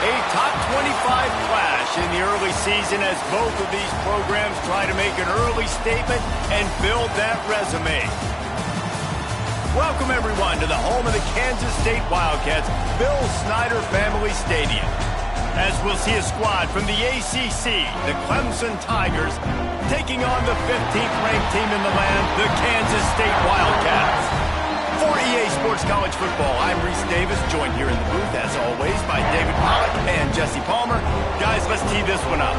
A top 25 clash in the early season as both of these programs try to make an early statement and build that resume. Welcome, everyone, to the home of the Kansas State Wildcats, Bill Snyder Family Stadium. As we'll see a squad from the ACC, the Clemson Tigers, taking on the 15th-ranked team in the land, the Kansas State Wildcats. For EA Sports College Football, I'm Reese Davis, joined here in the booth, as always, by David Pollack and Jesse Palmer. Guys, let's tee this one up.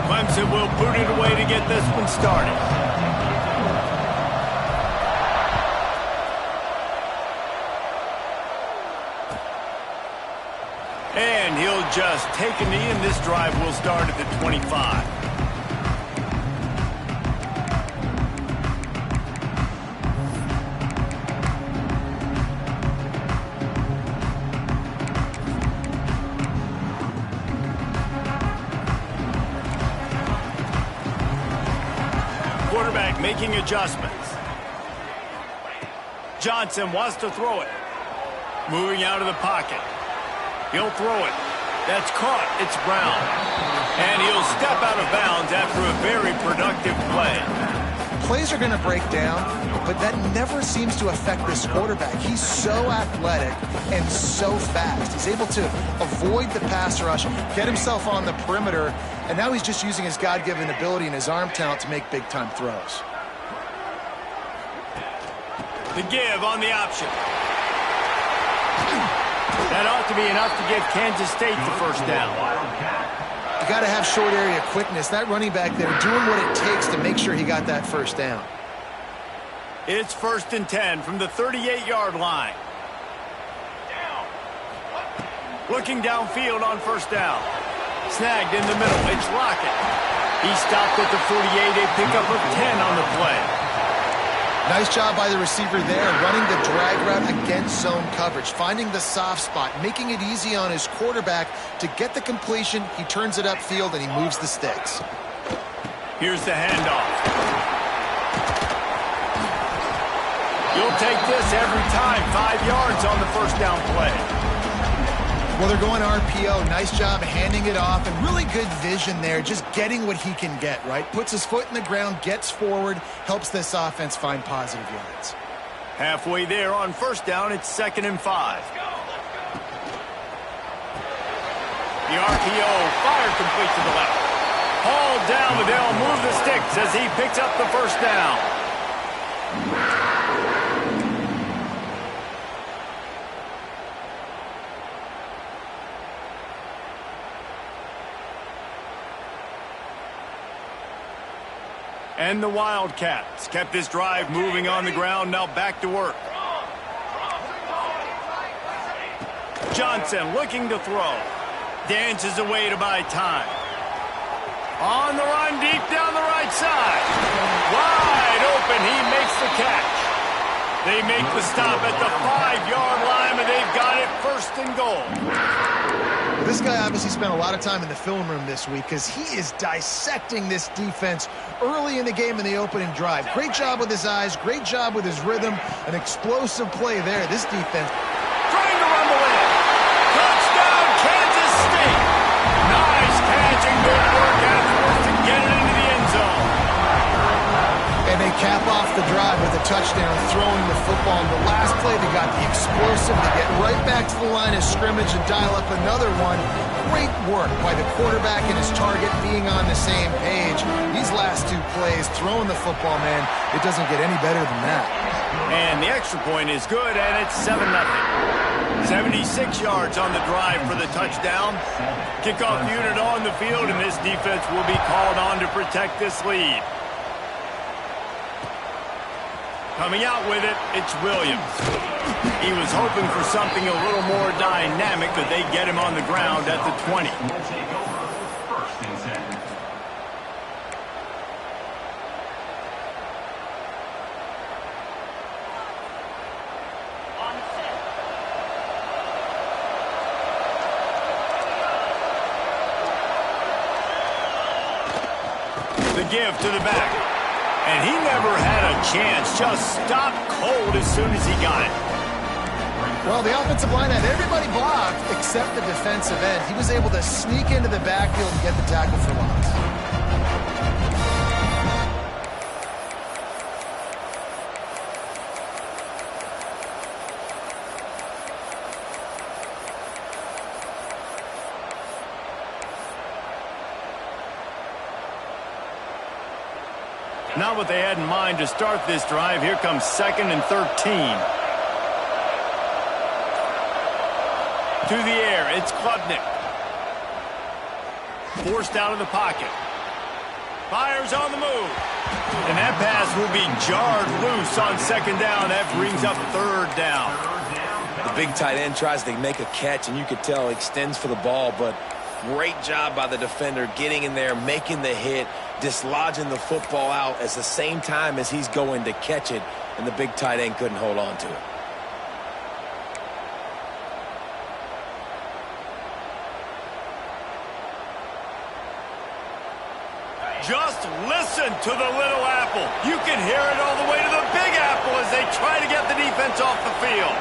Clemson will boot it away to get this one started. And he'll just take a knee, and this drive will start at the 25. Quarterback making adjustments. Johnson wants to throw it. Moving out of the pocket. He'll throw it. That's caught. It's Brown. And he'll step out of bounds after a very productive play. Plays are going to break down, but that never seems to affect this quarterback. He's so athletic and so fast. He's able to avoid the pass rush, get himself on the perimeter, and now he's just using his God-given ability and his arm talent to make big-time throws. The give on the option. That ought to be enough to give Kansas State the first down. You got to have short area quickness. That running back there doing what it takes to make sure he got that first down. It's 1st and 10 from the 38-yard line. Looking downfield on first down. Snagged in the middle. It's Lockett. He stopped at the 48, a pickup of 10 on the play. Nice job by the receiver there, running the drag route against zone coverage, finding the soft spot, making it easy on his quarterback to get the completion. He turns it upfield, and he moves the sticks. Here's the handoff. You'll take this every time. 5 yards on the first down play. Well, they're going RPO. Nice job handing it off, and really good vision there, just getting what he can get, right? Puts his foot in the ground, gets forward, helps this offense find positive yards. Halfway there on first down, it's 2nd and 5. The RPO, fire complete to the left. Hauled down, but they'll move the sticks as he picks up the first down. And the Wildcats kept this drive moving on the ground, now back to work. Johnson looking to throw. Dances away to buy time. On the run, deep down the right side. Wide open, he makes the catch. They make the stop at the 5-yard line, and they've got it 1st and goal. This guy obviously spent a lot of time in the film room this week because he is dissecting this defense early in the game in the opening drive. Great job with his eyes, great job with his rhythm, an explosive play there. This defense trying to rumble in. Touchdown, Kansas State. Nice catch and good work afterwards to get it into the end zone. And they cap off the drive with a touchdown, throwing the football. And the last play, they got the explosive to get right back to the line of scrimmage and dial up another one. Great work by the quarterback and his target being on the same page. These last 2 plays, throwing the football, man, it doesn't get any better than that. And the extra point is good, and it's 7-0. 76 yards on the drive for the touchdown. Kickoff unit on the field, and this defense will be called on to protect this lead. Coming out with it, it's Williams. He was hoping for something a little more dynamic, but they get him on the ground at the 20. The give to the back. And he never had a chance, just stopped cold as soon as he got it. Well, the offensive line had everybody blocked except the defensive end. He was able to sneak into the backfield and get the tackle for loss. Not what they had in mind to start this drive. Here comes 2nd and 13. To the air, it's Klubnik. Forced out of the pocket. Fires on the move. And that pass will be jarred loose on 2nd down. That brings up 3rd down. The big tight end tries to make a catch, and you could tell extends for the ball, but great job by the defender getting in there, making the hit, dislodging the football out at the same time as he's going to catch it, and the big tight end couldn't hold on to it. Just listen to the little apple. You can hear it all the way to the big apple as they try to get the defense off the field.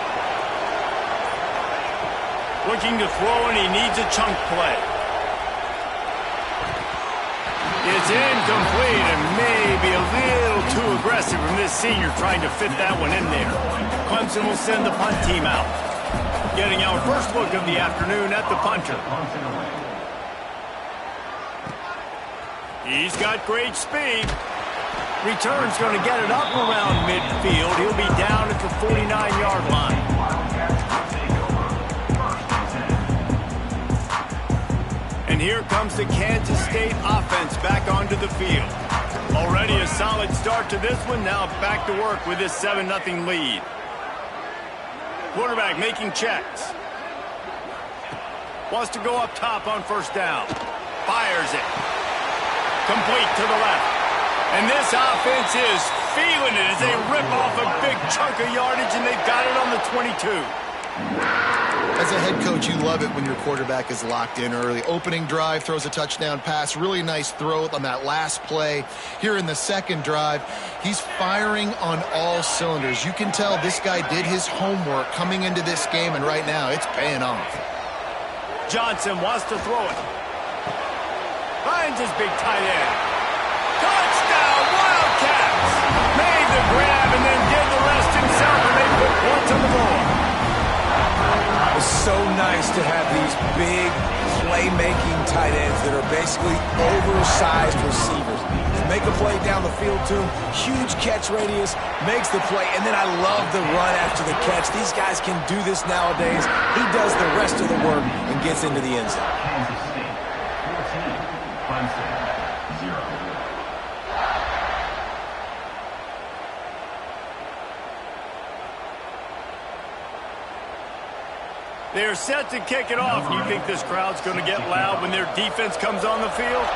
Looking to throw, and he needs a chunk play. It's incomplete and maybe a little too aggressive from this senior trying to fit that one in there. Clemson will send the punt team out. Getting our first look of the afternoon at the punter. He's got great speed. Return's going to get it up around midfield. He'll be down at the 49-yard line. And here comes the Kansas State offense back onto the field. Already a solid start to this one. Now back to work with this 7-0 lead. Quarterback making checks. Wants to go up top on 1st down. Fires it. Complete to the left. And this offense is feeling it as they rip off a big chunk of yardage, and they've got it on the 22. As a head coach, you love it when your quarterback is locked in early. Opening drive, throws a touchdown pass. Really nice throw on that last play. Here in the 2nd drive, he's firing on all cylinders. You can tell this guy did his homework coming into this game, and right now it's paying off. Johnson wants to throw it. Finds his big tight end. Touchdown, Wildcats! Made the grab and then did the rest himself, and they put points on the board. It's so nice to have these big playmaking tight ends that are basically oversized receivers. Make a play down the field to him, huge catch radius, makes the play, and then I love the run after the catch. These guys can do this nowadays. He does the rest of the work and gets into the end zone. Kansas State, 14, Clemson, 0. They're set to kick it off. You think this crowd's going to get loud when their defense comes on the field?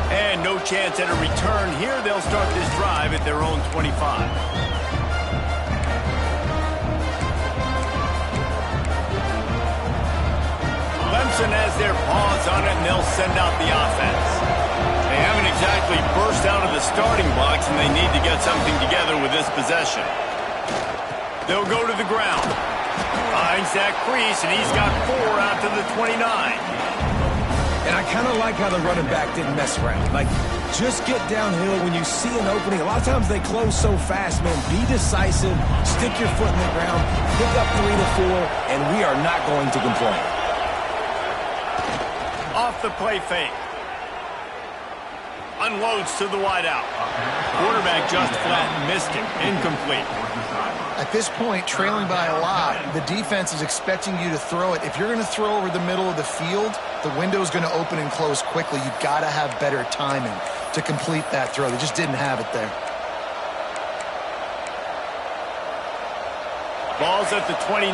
And And no chance at a return here. They'll start this drive at their own 25. Clemson has their paws on it, and they'll send out the offense. They haven't exactly burst out of the starting blocks, and they need to get something together with this possession. They'll go to the ground. Finds that crease, and he's got 4 out to the 29. And I kind of like how the running back didn't mess around. Like, just get downhill when you see an opening. A lot of times they close so fast, man. Be decisive, stick your foot in the ground, pick up 3 to 4, and we are not going to complain. Off the play fake. Unloads to the wideout. Quarterback just flat missed it. Incomplete. At this point, trailing by a lot, the defense is expecting you to throw it. If you're going to throw over the middle of the field, the window is going to open and close quickly. You've got to have better timing to complete that throw. They just didn't have it there. Ball's at the 29.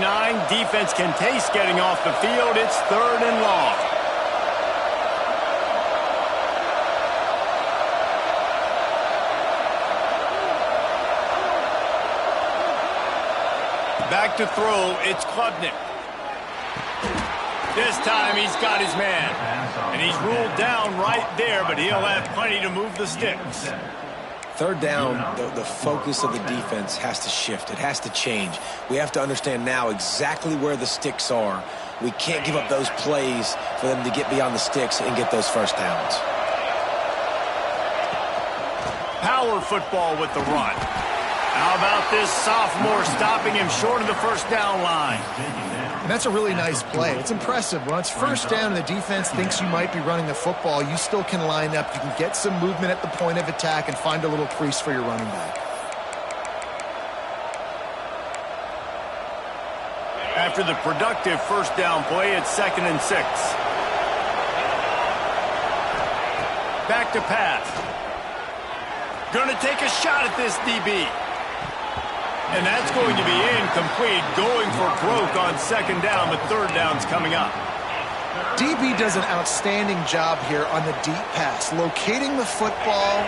Defense can taste getting off the field. It's 3rd and long. Back to throw, it's Klubnik. This time he's got his man. And he's ruled down right there, but he'll have plenty to move the sticks. 3rd down, the focus of the defense has to shift. It has to change. We have to understand now exactly where the sticks are. We can't give up those plays for them to get beyond the sticks and get those first downs. Power football with the run. How about this sophomore stopping him short of the first down line? And that's a really nice play. It's impressive. When it's first down and the defense thinks you might be running the football, you still can line up. You can get some movement at the point of attack and find a little crease for your running back. After the productive first down play, it's 2nd and 6. Back to pass. Gonna take a shot at this DB. And that's going to be incomplete, going for broke on 2nd down, but 3rd down's coming up. DB does an outstanding job here on the deep pass, locating the football,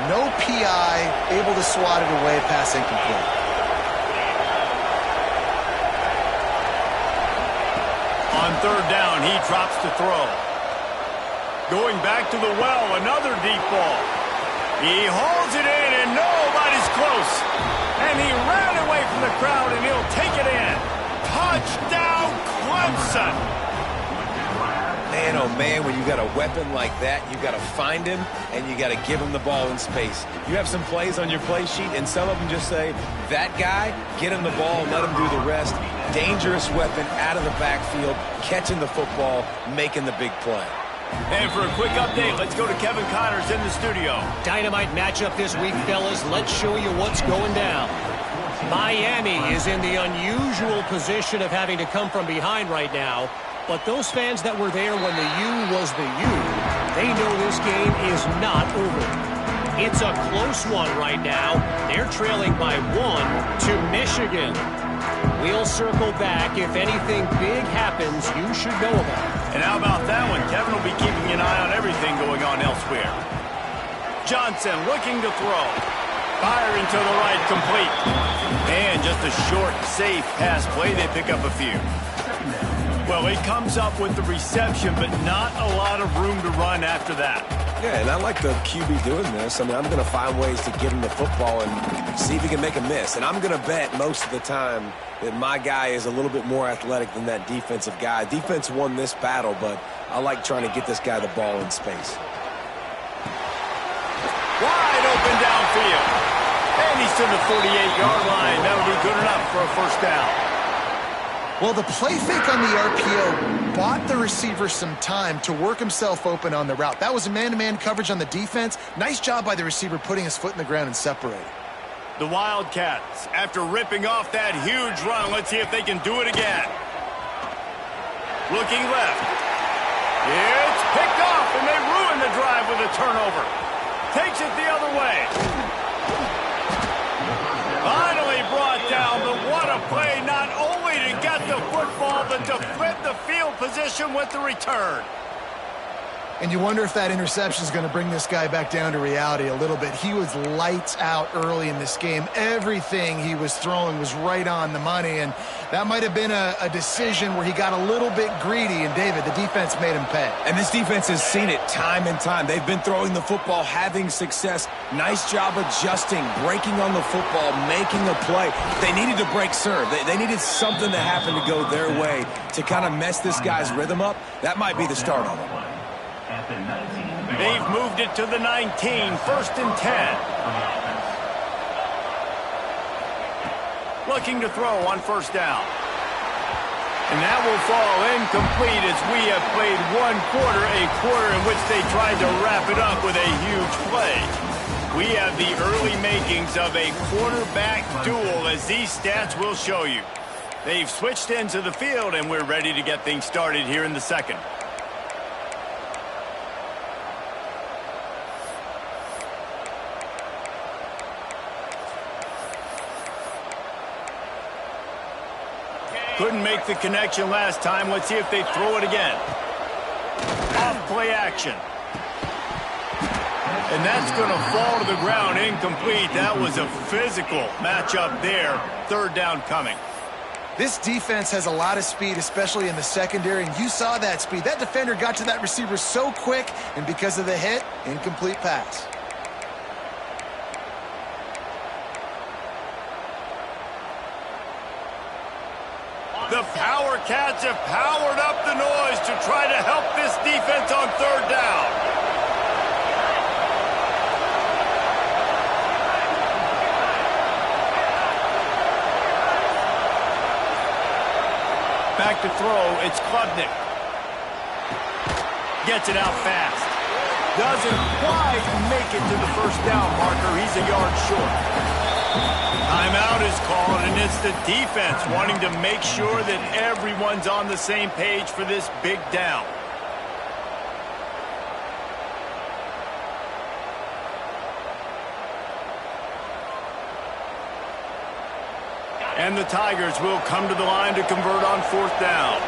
no PI, able to swat it away, pass incomplete. On 3rd down, he drops to throw. Going back to the well, another deep ball. He hauls it in, and nobody's close. And he ran away from the crowd, and he'll take it in. Touchdown, Clemson! Man, oh man, when you got a weapon like that, you got to find him, and you got to give him the ball in space. You have some plays on your play sheet, and some of them just say, that guy, get him the ball, let him do the rest. Dangerous weapon out of the backfield, catching the football, making the big play. And for a quick update, let's go to Kevin Connors in the studio. Dynamite matchup this week, fellas. Let's show you what's going down. Miami is in the unusual position of having to come from behind right now. But those fans that were there when the U was the U, they know this game is not over. It's a close one right now. They're trailing by 1 to Michigan. We'll circle back. If anything big happens, you should know about it. And how about that one? Kevin will be keeping an eye on everything going on elsewhere. Johnson looking to throw. Firing to the right, complete. And just a short, safe pass play. They pick up a few. Well, he comes up with the reception, but not a lot of room to run after that. Yeah, and I like the QB doing this. I mean, I'm going to find ways to give him the football and see if he can make a miss. And I'm going to bet most of the time that my guy is a little bit more athletic than that defensive guy. Defense won this battle, but I like trying to get this guy the ball in space. Wide open downfield. And he's to the 48-yard line. That'll be good enough for a first down. Well, the play fake on the RPO bought the receiver some time to work himself open on the route. That was a man-to-man coverage on the defense. Nice job by the receiver putting his foot in the ground and separating. The Wildcats, after ripping off that huge run, let's see if they can do it again. Looking left. It's picked off, and they ruin the drive with a turnover. Takes it the other way. Finally brought down, but what a play, not only to get the football, but to flip the field position with the return. And you wonder if that interception is going to bring this guy back down to reality a little bit. He was lights out early in this game. Everything he was throwing was right on the money, and that might have been a decision where he got a little bit greedy, and David, the defense made him pay. And this defense has seen it time and time. They've been throwing the football, having success. Nice job adjusting, breaking on the football, making a play. They needed to break serve. They needed something to happen to go their way to kind of mess this guy's rhythm up. That might be the start of it. They've moved it to the 19, first and 10. Looking to throw on first down. And that will fall incomplete as we have played one quarter, a quarter in which they tried to wrap it up with a huge play. We have the early makings of a quarterback duel, as these stats will show you. They've switched into the field, and we're ready to get things started here in the second. Couldn't make the connection last time. Let's see if they throw it again. Off play action. And that's going to fall to the ground incomplete. That was a physical matchup there. Third down coming. This defense has a lot of speed, especially in the secondary, and you saw that speed. That defender got to that receiver so quick, and because of the hit, incomplete pass. The Power Cats have powered up the noise to try to help this defense on third down. Back to throw, it's Klubnik. Gets it out fast. Doesn't quite make it to the first down marker. He's a yard short. Timeout is called, and it's the defense wanting to make sure that everyone's on the same page for this big down. And the Tigers will come to the line to convert on fourth down.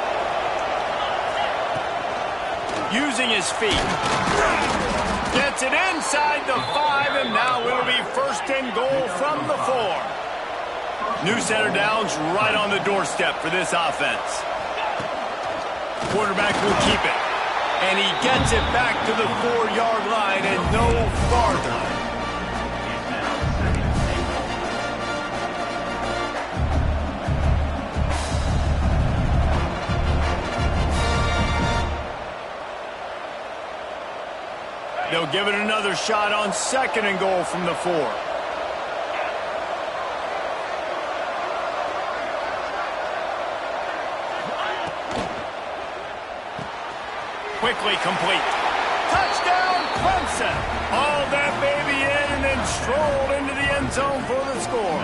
Using his feet. Gets it inside the 5, and now it'll be first and goal from the 4. New center downs right on the doorstep for this offense. Quarterback will keep it. And he gets it back to the 4-yard line and no farther. They'll give it another shot on second and goal from the 4. Quickly complete. Touchdown, Clemson. Hauled that baby in and then strolled into the end zone for the score.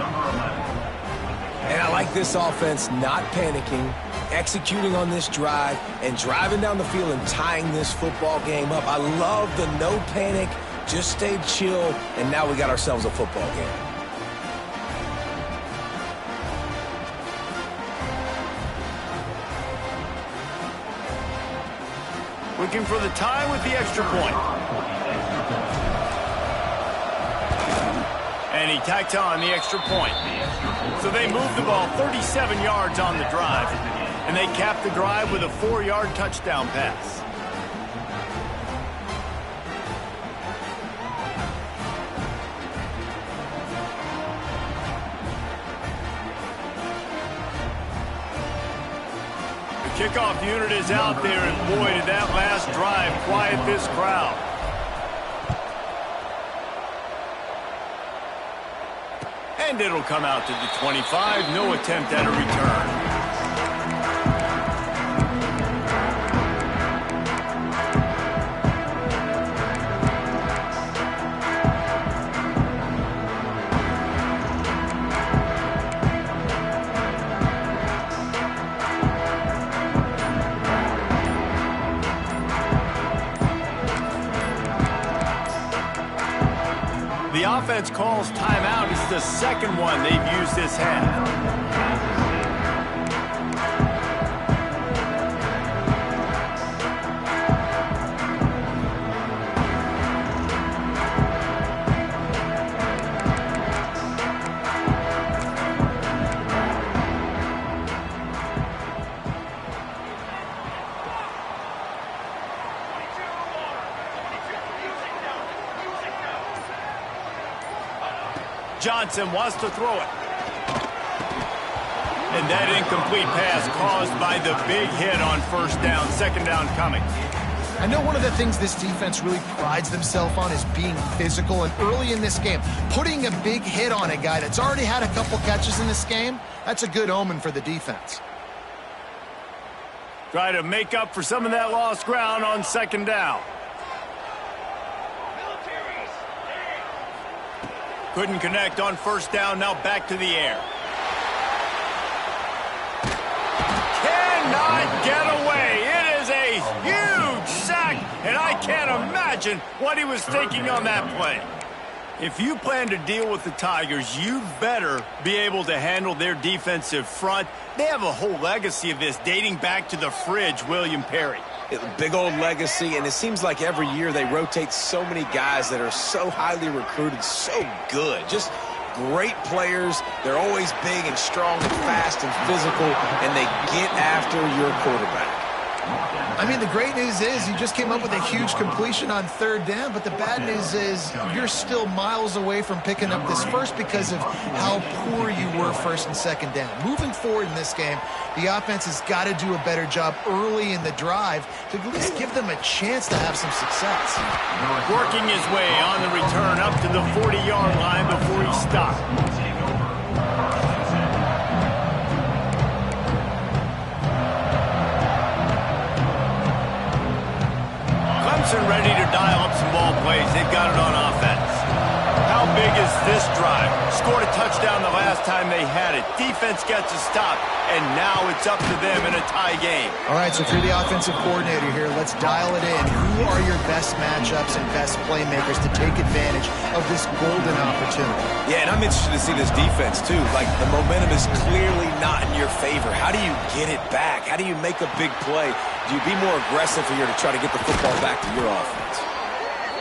And I like this offense not panicking, executing on this drive, and driving down the field and tying this football game up. I love the no panic, just stay chill, and now we got ourselves a football game. Looking for the tie with the extra point. And he tacked on the extra point. So they moved the ball 37 yards on the drive. And they capped the drive with a 4-yard touchdown pass. The kickoff unit is out there, and boy, did that last drive quiet this crowd. And it'll come out to the 25. No attempt at a return. The offense calls timeout. It's the second one they've used this half. Johnson wants to throw it. And that incomplete pass caused by the big hit on first down. Second down coming. I know one of the things this defense really prides themselves on is being physical, and early in this game, putting a big hit on a guy that's already had a couple catches in this game, that's a good omen for the defense. Try to make up for some of that lost ground on second down. Couldn't connect on first down, now back to the air. Cannot get away. It is a huge sack, and I can't imagine what he was thinking on that play. If you plan to deal with the Tigers, you better be able to handle their defensive front. They have a whole legacy of this dating back to the fridge, William Perry. Big old legacy, and it seems like every year they rotate so many guys that are so highly recruited, so good. Just great players. They're always big and strong and fast and physical, and they get after your quarterback. I mean, the great news is you just came up with a huge completion on third down, but the bad news is you're still miles away from picking up this first because of how poor you were first and second down. Moving forward in this game, the offense has got to do a better job early in the drive to at least give them a chance to have some success. Working his way on the return up to the 40-yard line before he stopped. Ready to dial up some ball plays. They've got it on offense. How big is this drive? Scored a touchdown the last time they had it. Defense gets a stop, and now it's up to them in a tie game. All right, so if you're the offensive coordinator here, let's dial it in. Who are your best matchups and best playmakers to take advantage of this golden opportunity? Yeah, and I'm interested to see this defense, too. Like, the momentum is clearly not in your favor. How do you get it back? How do you make a big play? Do you be more aggressive here to try to get the football back to your offense?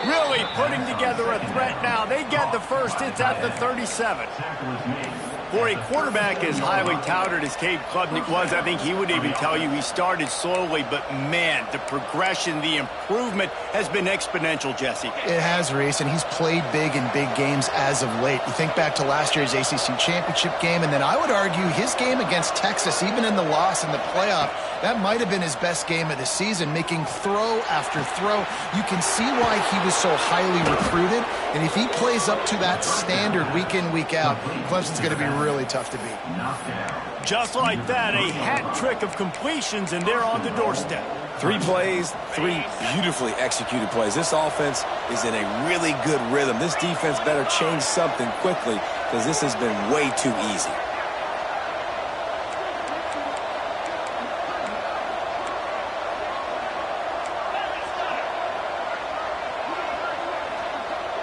Really putting together a threat now. They get the first. It's at the 37. For a quarterback as highly touted as Cade Klubnik was, I think he would even tell you he started slowly, but man, the progression, the improvement has been exponential, Jesse. It has, Reese, and he's played big in big games as of late. You think back to last year's ACC championship game, and then I would argue his game against Texas, even in the loss in the playoff, that might have been his best game of the season, making throw after throw. You can see why he was so highly recruited, and if he plays up to that standard week in, week out, Clemson's going to be really tough to beat. Just like that, a hat trick of completions, and they're on the doorstep. 3 plays, 3 beautifully executed plays. This offense is in a really good rhythm. This defense better change something quickly because this has been way too easy.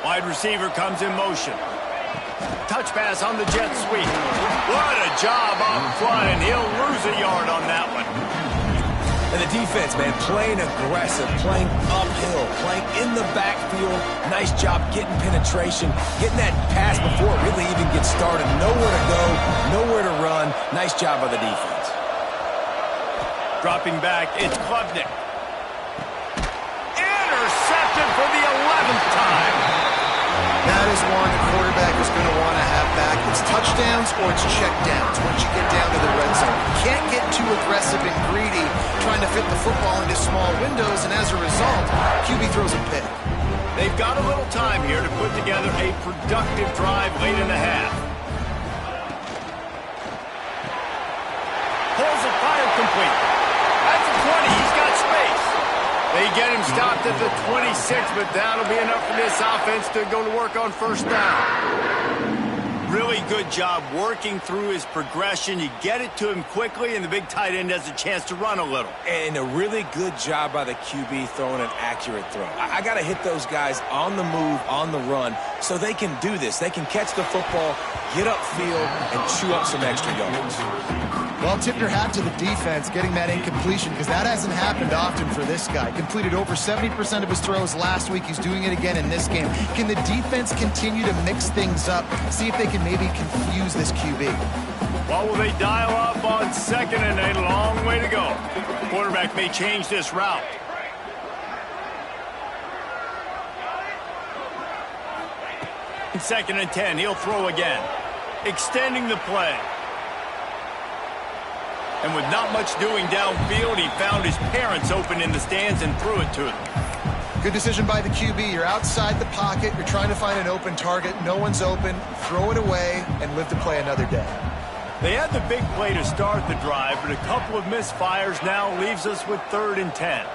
Wide receiver comes in motion. Touch pass on the jet sweep. What a job up front, and he'll lose a yard on that one. And the defense, man, playing aggressive, playing uphill, playing in the backfield. Nice job getting penetration, getting that pass before it really even gets started. Nowhere to go, nowhere to run. Nice job by the defense. Dropping back, it's Klubnik. Intercepted for the 11th time. That is one the quarterback is going to want to have back. It's touchdowns or it's checkdowns once you get down to the red zone. You can't get too aggressive and greedy trying to fit the football into small windows, and as a result, QB throws a pick. They've got a little time here to put together a productive drive late in the half. Pulls it, fired complete. At the 20, he's got space. They get him stopped at the 26, but that'll be enough for this offense to go to work on first down. Really good job working through his progression. You get it to him quickly, and the big tight end has a chance to run a little. And a really good job by the QB throwing an accurate throw. I got to hit those guys on the move, on the run, so they can do this. They can catch the football, get upfield, and chew up some extra yards. Well, tip your hat to the defense getting that incompletion, because that hasn't happened often for this guy. Completed over 70% of his throws last week. He's doing it again in this game. Can the defense continue to mix things up, see if they can maybe confuse this QB? Well, will they dial up on second and a long way to go? Quarterback may change this route. 2nd and 10. He'll throw again. Extending the play. And with not much doing downfield, he found his parents open in the stands and threw it to them. Good decision by the QB. You're outside the pocket. You're trying to find an open target. No one's open. Throw it away and live to play another day. They had the big play to start the drive, but a couple of misfires now leaves us with 3rd and 10.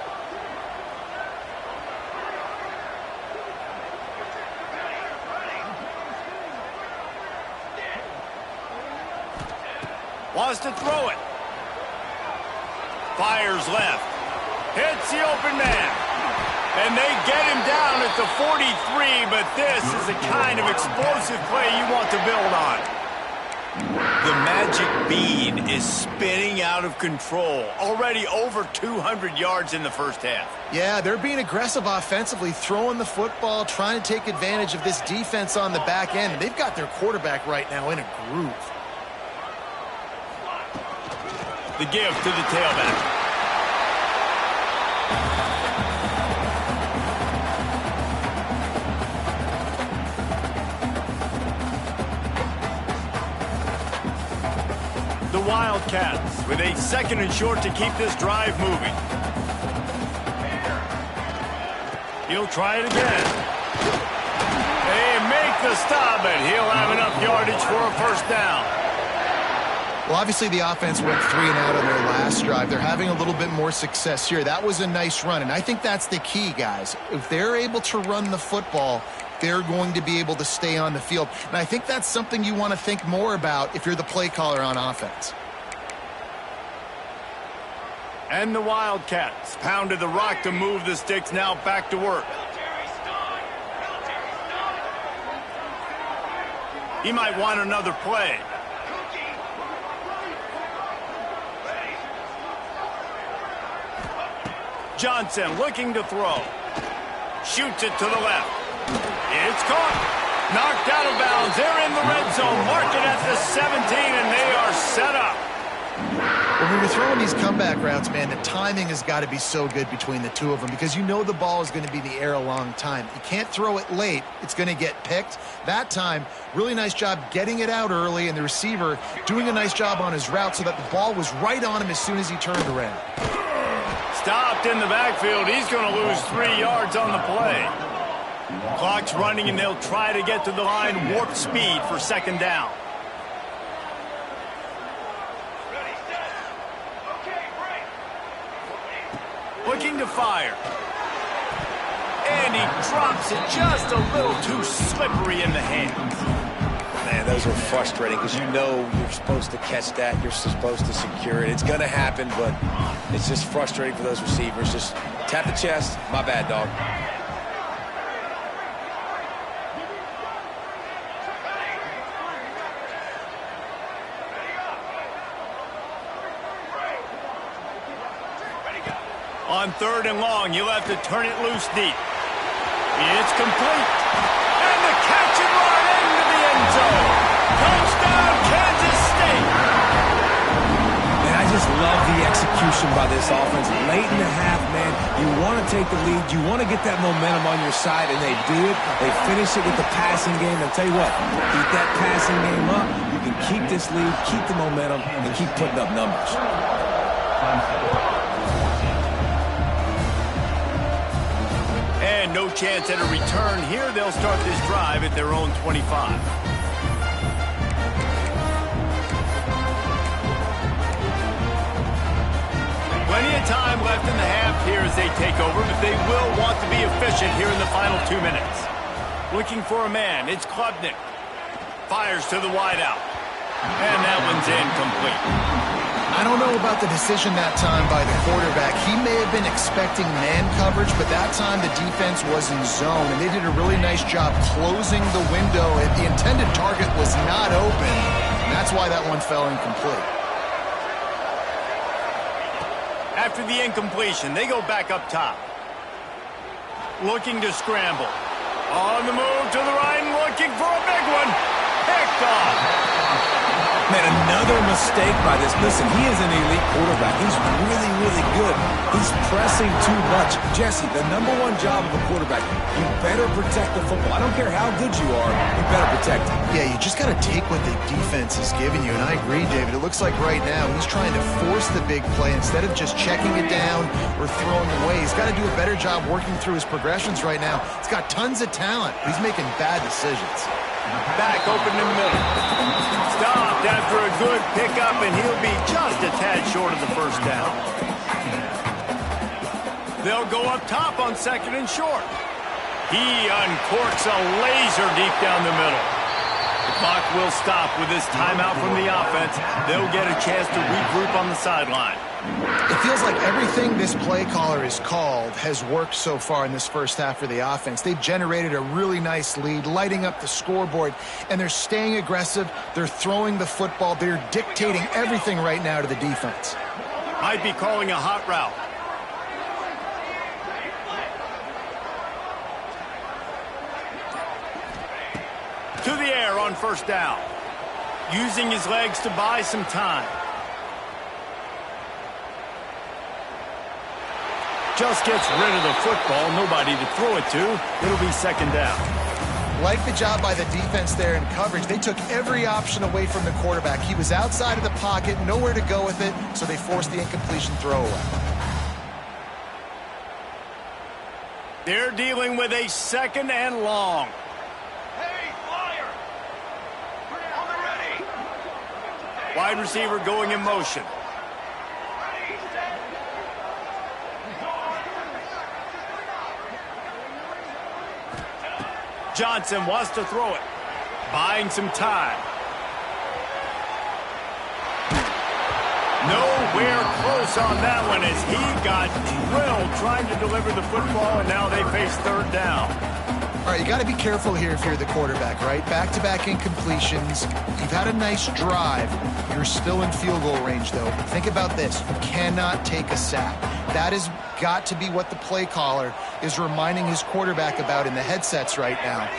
Wants to throw it. Fires left. Hits the open man. And they get him down at the 43, but this is the kind of explosive play you want to build on. The magic bean is spinning out of control. Already over 200 yards in the first half. Yeah, they're being aggressive offensively, throwing the football, trying to take advantage of this defense on the back end. They've got their quarterback right now in a groove. The give to the tailback. The Wildcats with a 2nd and short to keep this drive moving. He'll try it again. They make the stop, but he'll have enough yardage for a 1st down. Well, obviously the offense went 3 and out on their last drive. They're having a little bit more success here. That was a nice run, and I think that's the key, guys. If they're able to run the football, they're going to be able to stay on the field. And I think that's something you want to think more about if you're the play caller on offense. And the Wildcats pounded the rock to move the sticks, now back to work. He might want another play. Johnson looking to throw. Shoots it to the left. It's caught. Knocked out of bounds. They're in the red zone. Mark it at the 17, and they are set up. When you're throwing these comeback routes, man, the timing has got to be so good between the two of them because you know the ball is going to be in the air a long time. You can't throw it late. It's going to get picked. That time, really nice job getting it out early, and the receiver doing a nice job on his route so that the ball was right on him as soon as he turned around. Stopped in the backfield. He's going to lose 3 yards on the play. Clock's running, and they'll try to get to the line warp speed for 2nd down. Looking to fire. And he drops it just a little too slippery in the hands. Man, those are frustrating because you know you're supposed to catch that. You're supposed to secure it. It's going to happen, but it's just frustrating for those receivers. Just tap the chest. My bad, dog. On 3rd and long, you'll have to turn it loose deep. It's complete. And the catch and run into the end zone. Touchdown, Kansas State. And I just love the execution by this offense. Late in the half, man, you want to take the lead. You want to get that momentum on your side, and they do it. They finish it with the passing game. I'll tell you what, keep that passing game up. You can keep this lead, keep the momentum, and keep putting up numbers. And no chance at a return here. They'll start this drive at their own 25. Plenty of time left in the half here as they take over, but they will want to be efficient here in the final 2 minutes. Looking for a man. It's Klubnik. Fires to the wideout. And that one's incomplete. I don't know about the decision that time by the quarterback. He may have been expecting man coverage, but that time the defense was in zone, and they did a really nice job closing the window. The intended target was not open. That's why that one fell incomplete. After the incompletion, they go back up top. Looking to scramble. On the move to the right and looking for a big one. Picked off. Man, another mistake by this. Listen, he is an elite quarterback. He's really, really good. He's pressing too much. Jesse, the #1 job of a quarterback, you better protect the football. I don't care how good you are, you better protect it. Yeah, you just got to take what the defense is giving you, and I agree, David. It looks like right now he's trying to force the big play instead of just checking it down or throwing away. He's got to do a better job working through his progressions right now. He's got tons of talent, but he's making bad decisions. Back open in the middle. Stopped after a good pickup, and he'll be just a tad short of the first down. They'll go up top on 2nd and short. He uncorks a laser deep down the middle. The clock will stop with this timeout from the offense. They'll get a chance to regroup on the sideline. It feels like everything this play caller has called has worked so far in this first half for the offense. They've generated a really nice lead, lighting up the scoreboard, and they're staying aggressive. They're throwing the football. They're dictating everything right now to the defense. Might be calling a hot route. To the air on 1st down. Using his legs to buy some time. Just gets rid of the football. Nobody to throw it to. It'll be 2nd down. Like the job by the defense there in coverage. They took every option away from the quarterback. He was outside of the pocket, nowhere to go with it, so they forced the incompletion throwaway. They're dealing with a 2nd and long. Wide receiver going in motion. Johnson wants to throw it. Buying some time. Nowhere close on that one as he got drilled trying to deliver the football, and now they face 3rd down. All right, you got to be careful here if you're the quarterback, right? Back-to-back incompletions. You've had a nice drive. You're still in field goal range, though. Think about this. You cannot take a sack. That has got to be what the play caller is reminding his quarterback about in the headsets right now.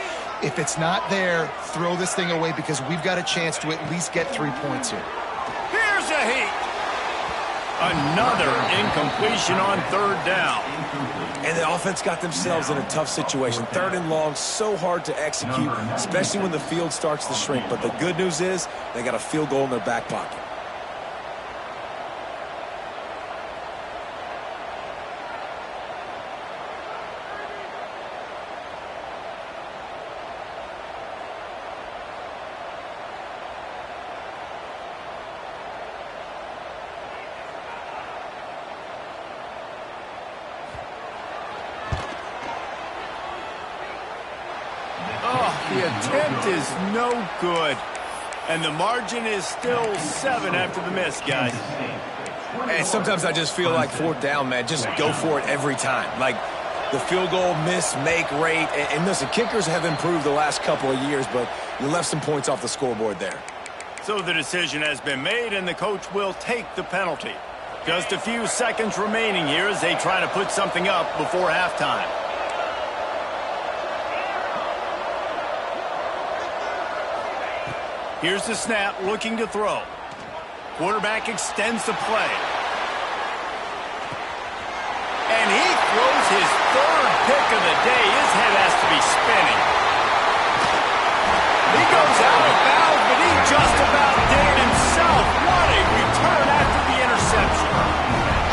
If it's not there, throw this thing away because we've got a chance to at least get 3 points here. Here's a heat. Another incompletion on 3rd down. And the offense got themselves in a tough situation. 3rd and long, so hard to execute, especially when the field starts to shrink. But the good news is they got a field goal in their back pocket. The attempt is no good. And the margin is still 7 after the miss, guys. And sometimes I just feel like 4th down, man, just go for it every time. Like the field goal miss-make rate. And listen, kickers have improved the last couple of years, but you left some points off the scoreboard there. So the decision has been made, and the coach will take the penalty. Just a few seconds remaining here as they try to put something up before halftime. Here's the snap, looking to throw. Quarterback extends the play. And he throws his 3rd pick of the day. His head has to be spinning. He goes out of bounds, but he just about did it himself. What a return after the interception.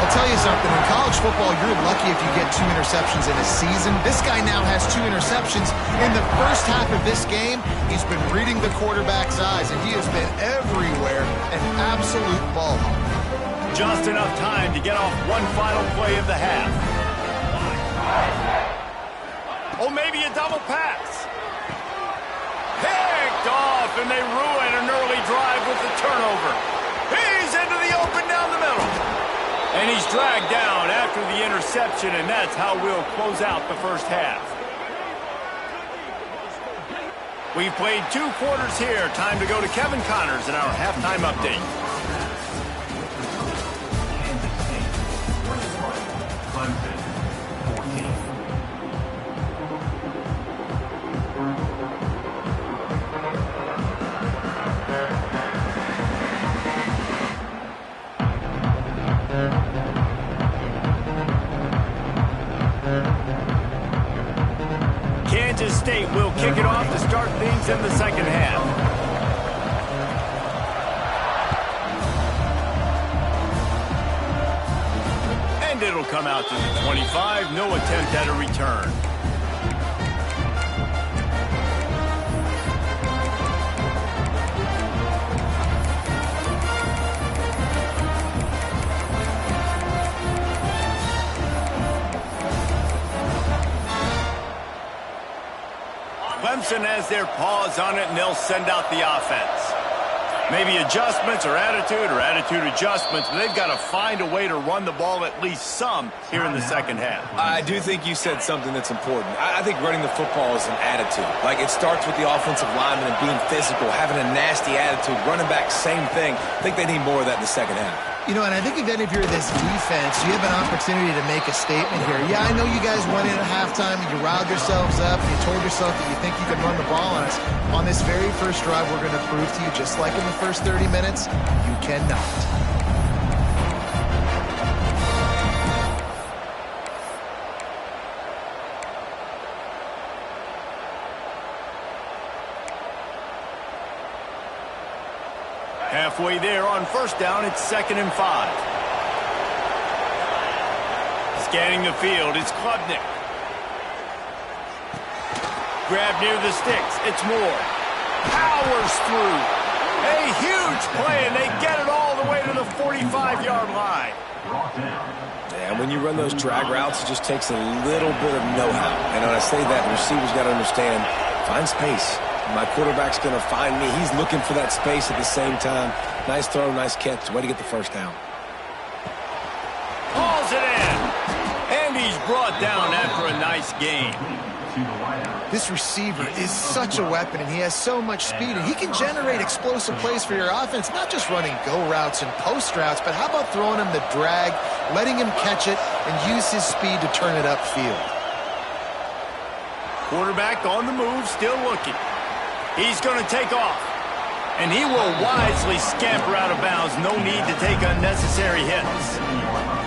I'll tell you something. In college football, you're lucky if you get 2 interceptions in a season. This guy now has 2 interceptions. In the first half of this game, he's been reading the quarterback's eyes, and he has been everywhere, an absolute ball hawk. Just enough time to get off one final play of the half. Oh, maybe a double pass. Picked off, and they ruin an early drive with the turnover. He's into the open down the middle. And he's dragged down after the interception, and that's how we'll close out the first half. We've played 2 quarters here. Time to go to Kevin Connors in our halftime update. K-State will kick it off to start things in the second half. And it'll come out to the 25. No attempt at a return. Clemson has their paws on it, and they'll send out the offense. Maybe adjustments or attitude adjustments, but they've got to find a way to run the ball at least some here in the second half. I do think you said something that's important. I think running the football is an attitude. Like, it starts with the offensive lineman and being physical, having a nasty attitude, running back, same thing. I think they need more of that in the second half. You know, and I think if any of you are this defense, you have an opportunity to make a statement here. Yeah, I know you guys went in at halftime and you riled yourselves up and you told yourself that you think you can run the ball on us. On this very first drive, we're going to prove to you, just like in the first 30 minutes, you cannot. Halfway there on first down, it's 2nd and 5. Scanning the field, it's Klubnik. Grab near the sticks, it's Moore. Powers through. A huge play, and they get it all the way to the 45-yard line. Yeah, when you run those drag routes, it just takes a little bit of know-how. And when I say that, the receivers got to understand, find space. My quarterback's going to find me. He's looking for that space at the same time. Nice throw, nice catch. Way to get the first down. Hauls it in. And he's brought down after a nice gain. This receiver is such a weapon, and he has so much speed, and he can generate explosive plays for your offense, not just running go routes and post routes, but how about throwing him the drag, letting him catch it, and use his speed to turn it upfield. Quarterback on the move, still looking. He's going to take off, and he will wisely scamper out of bounds. No need to take unnecessary hits.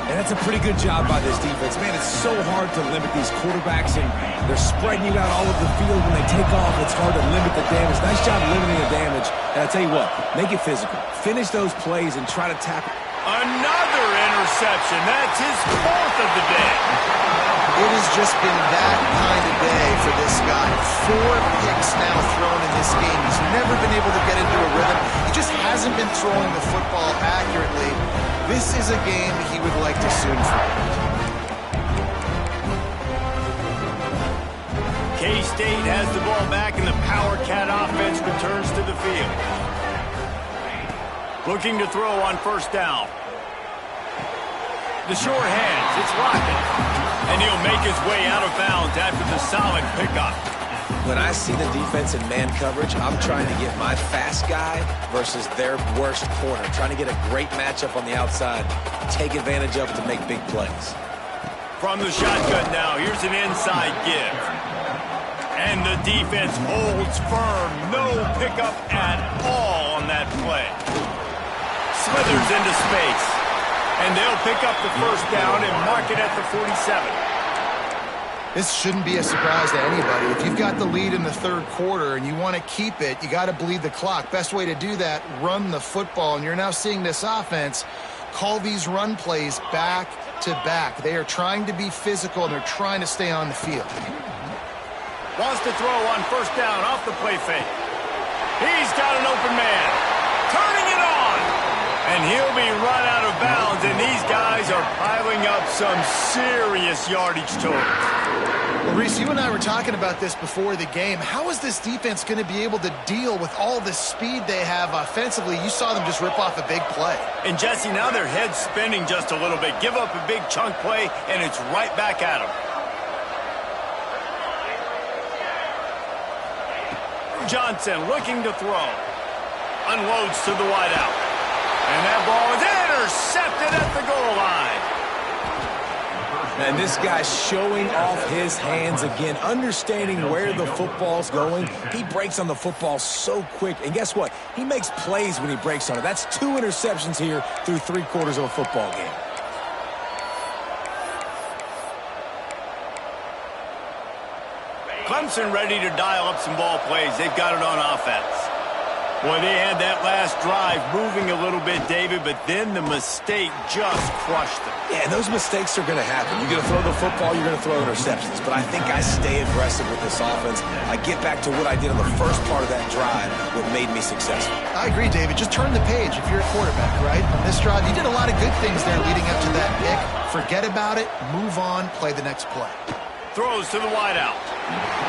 And that's a pretty good job by this defense. Man, it's so hard to limit these quarterbacks, and they're spreading you out all over the field. When they take off, it's hard to limit the damage. Nice job limiting the damage. And I tell you what, make it physical. Finish those plays and try to tackle. Another interception. That's his 4th of the day. It has just been that kind of day for this guy. 4 picks now thrown in this game. He's never been able to get into a rhythm. He just hasn't been throwing the football accurately. This is a game he would like to soon forget. K-State has the ball back, and the Power Cat offense returns to the field. Looking to throw on first down. The short hands, it's Lockett. And he'll make his way out of bounds after the solid pickup. When I see the defense in man coverage, I'm trying to get my fast guy versus their worst corner. Trying to get a great matchup on the outside, take advantage of it to make big plays. From the shotgun now, here's an inside give. And the defense holds firm. No pickup at all on that play. Slithers into space. And they'll pick up the first down and mark it at the 47. This shouldn't be a surprise to anybody. If you've got the lead in the third quarter and you want to keep it, you got to bleed the clock. Best way to do that, run the football. And you're now seeing this offense call these run plays back to back. They are trying to be physical, and they're trying to stay on the field. Wants to throw on first down off the play fake. He's got an open man. Turning it on. And he'll be run out of bounds, and these guys are piling up some serious yardage totals. Well, Reese, you and I were talking about this before the game. How is this defense going to be able to deal with all the speed they have offensively? You saw them just rip off a big play. And, Jesse, now their head's spinning just a little bit. Give up a big chunk play, and it's right back at them. Johnson looking to throw. Unloads to the wideout. And that ball is intercepted at the goal line. And this guy's showing off his hands again, understanding where the football's going. He breaks on the football so quick. And guess what? He makes plays when he breaks on it. That's 2 interceptions here through 3 quarters of a football game. Clemson ready to dial up some ball plays. They've got it on offense. Boy, they had that last drive moving a little bit, David, but then the mistake just crushed them. Yeah, and those mistakes are going to happen. You're going to throw the football, you're going to throw interceptions. But I think I stay aggressive with this offense. I get back to what I did on the first part of that drive, what made me successful. I agree, David. Just turn the page if you're a quarterback, right? On this drive, you did a lot of good things there leading up to that pick. Forget about it, move on, play the next play. Throws to the wideout.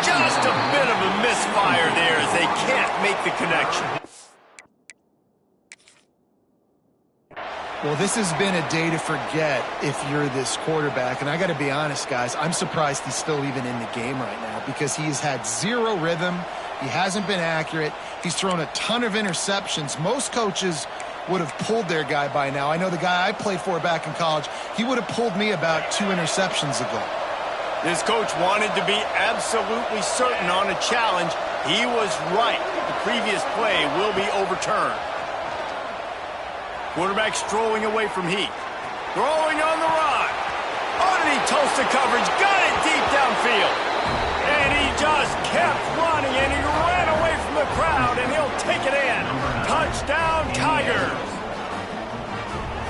Just a bit of a misfire there as they can't make the connection. Well, this has been a day to forget if you're this quarterback. And I got to be honest, guys, I'm surprised he's still even in the game right now because he's had zero rhythm. He hasn't been accurate. He's thrown a ton of interceptions. Most coaches would have pulled their guy by now. I know the guy I played for back in college, he would have pulled me about 2 interceptions ago. This coach wanted to be absolutely certain on a challenge. He was right. The previous play will be overturned. Quarterback strolling away from Heath. Throwing on the run. Underneath Tulsa coverage. Got it deep downfield. And he just kept running, and he ran away from the crowd, and he'll take it in. Touchdown, Tigers.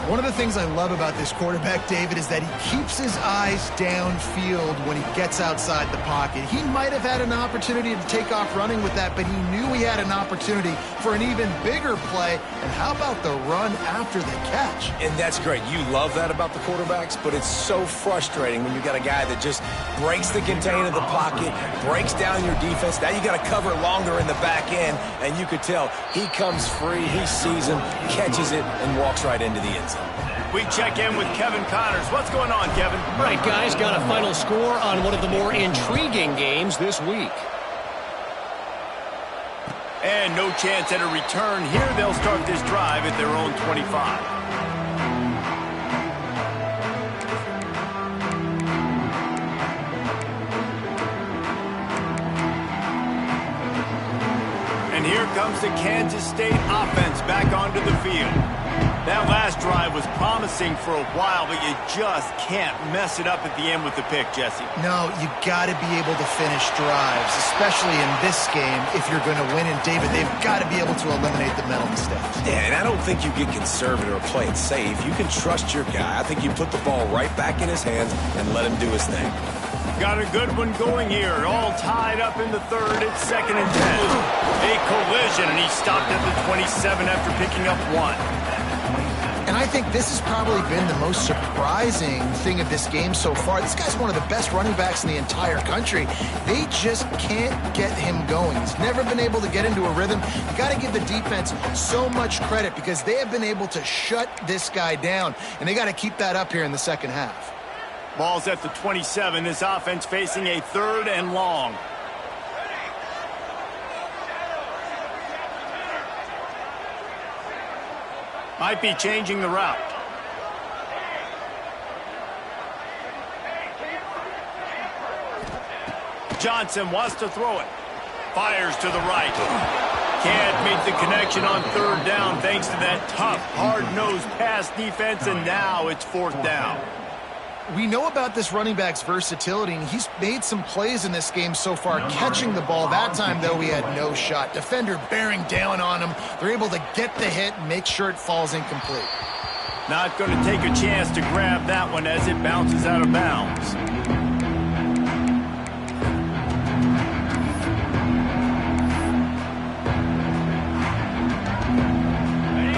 One of the things I love about this quarterback, David, is that he keeps his eyes downfield when he gets outside the pocket. He might have had an opportunity to take off running with that, but he knew he had an opportunity for an even bigger play. And how about the run after the catch? And that's great. You love that about the quarterbacks, but it's so frustrating when you got a guy that just breaks the contain of the pocket, breaks down your defense. Now you got to cover longer in the back end, and you could tell he comes free, he sees him, catches it, and walks right into the end zone. We check in with Kevin Connors. What's going on, Kevin? Right, guys, got a final score on one of the more intriguing games this week. And no chance at a return here. They'll start this drive at their own 25. And here comes the Kansas State offense back onto the field. That last drive was promising for a while, but you just can't mess it up at the end with the pick, Jesse. No, you got to be able to finish drives, especially in this game if you're going to win. And, David, they've got to be able to eliminate the mental mistakes. Yeah, and I don't think you get conservative or play it safe. You can trust your guy. I think you put the ball right back in his hands and let him do his thing. Got a good one going here. All tied up in the third. It's 2nd and 10. A collision, and he stopped at the 27 after picking up 1. And I think this has probably been the most surprising thing of this game so far. This guy's one of the best running backs in the entire country. They just can't get him going. He's never been able to get into a rhythm. You got to give the defense so much credit because they have been able to shut this guy down, and they got to keep that up here in the second half. Ball's at the 27. This offense facing a 3rd and long. Might be changing the route. Johnson wants to throw it. Fires to the right. Can't make the connection on 3rd down thanks to that tough, hard-nosed pass defense, and now it's 4th down. We know about this running back's versatility, and he's made some plays in this game so far, catching the ball. That time, though, he had no shot. Defender bearing down on him. They're able to get the hit and make sure it falls incomplete. Not going to take a chance to grab that one as it bounces out of bounds.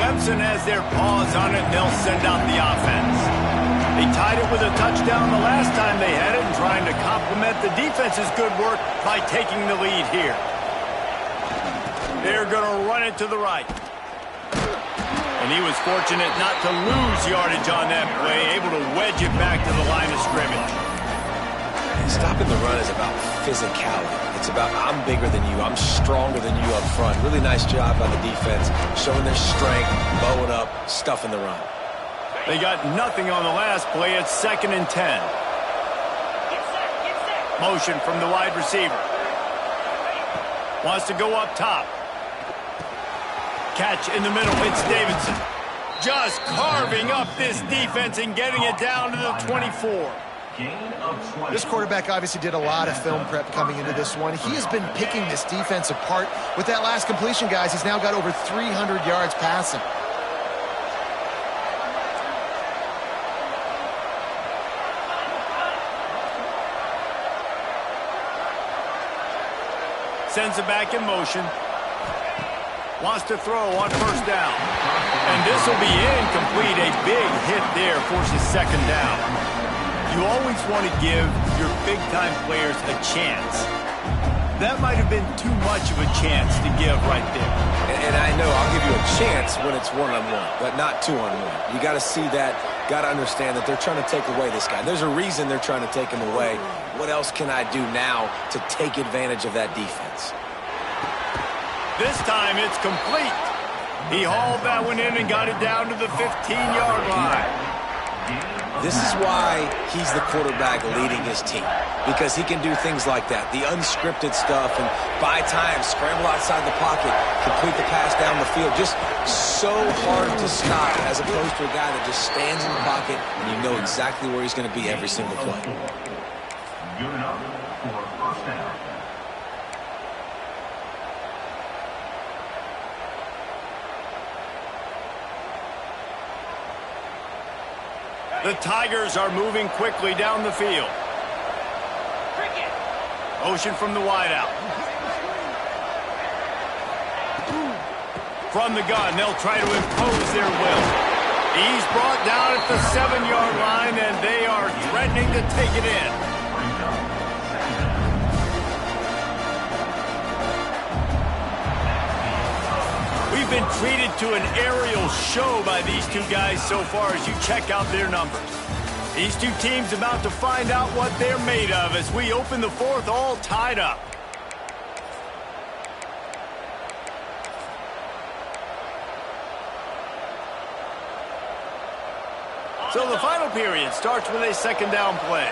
Clemson has their paws on it, and they'll send out the offense. They tied it with a touchdown the last time they had it and trying to complement the defense's good work by taking the lead here. They're going to run it to the right. And he was fortunate not to lose yardage on that play, able to wedge it back to the line of scrimmage. Stopping the run is about physicality. It's about I'm bigger than you, I'm stronger than you up front. Really nice job by the defense, showing their strength, bowing up, stuffing the run. They got nothing on the last play. It's 2nd and 10. Motion from the wide receiver. Wants to go up top. Catch in the middle. It's Davidson. Just carving up this defense and getting it down to the 24. Gain of 20. This quarterback obviously did a lot of film prep coming into this one. He has been picking this defense apart. With that last completion, guys, he's now got over 300 yards passing. Sends it back in motion. Wants to throw on first down. And this will be incomplete. A big hit there forces second down. You always want to give your big-time players a chance. That might have been too much of a chance to give right there. And I know I'll give you a chance when it's one-on-one, but not two-on-one. You got to see that, got to understand that they're trying to take away this guy. There's a reason they're trying to take him away. What else can I do now to take advantage of that defense? This time it's complete. He hauled that one in and got it down to the 15-yard line. This is why he's the quarterback leading his team, because he can do things like that, the unscripted stuff, and buy time, scramble outside the pocket, complete the pass down the field. Just so hard to stop as opposed to a guy that just stands in the pocket and you know exactly where he's going to be every single play. Good enough for first down. The Tigers are moving quickly down the field. Motion from the wideout. From the gun, they'll try to impose their will. He's brought down at the 7-yard line, and they are threatening to take it in. We've been treated to an aerial show by these two guys so far as you check out their numbers. These two teams about to find out what they're made of as we open the fourth all tied up. So the final period starts with a second down play.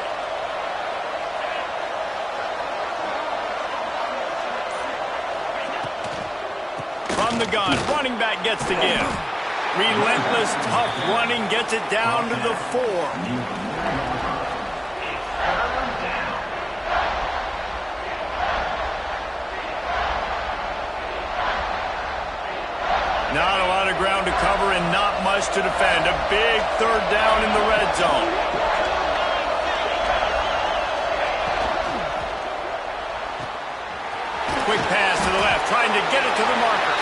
From the gun, running back gets to give. Relentless, tough running gets it down to the 4. Not a lot of ground to cover and not much to defend. A big third down in the red zone. Quick pass to the left, trying to get it to the marker.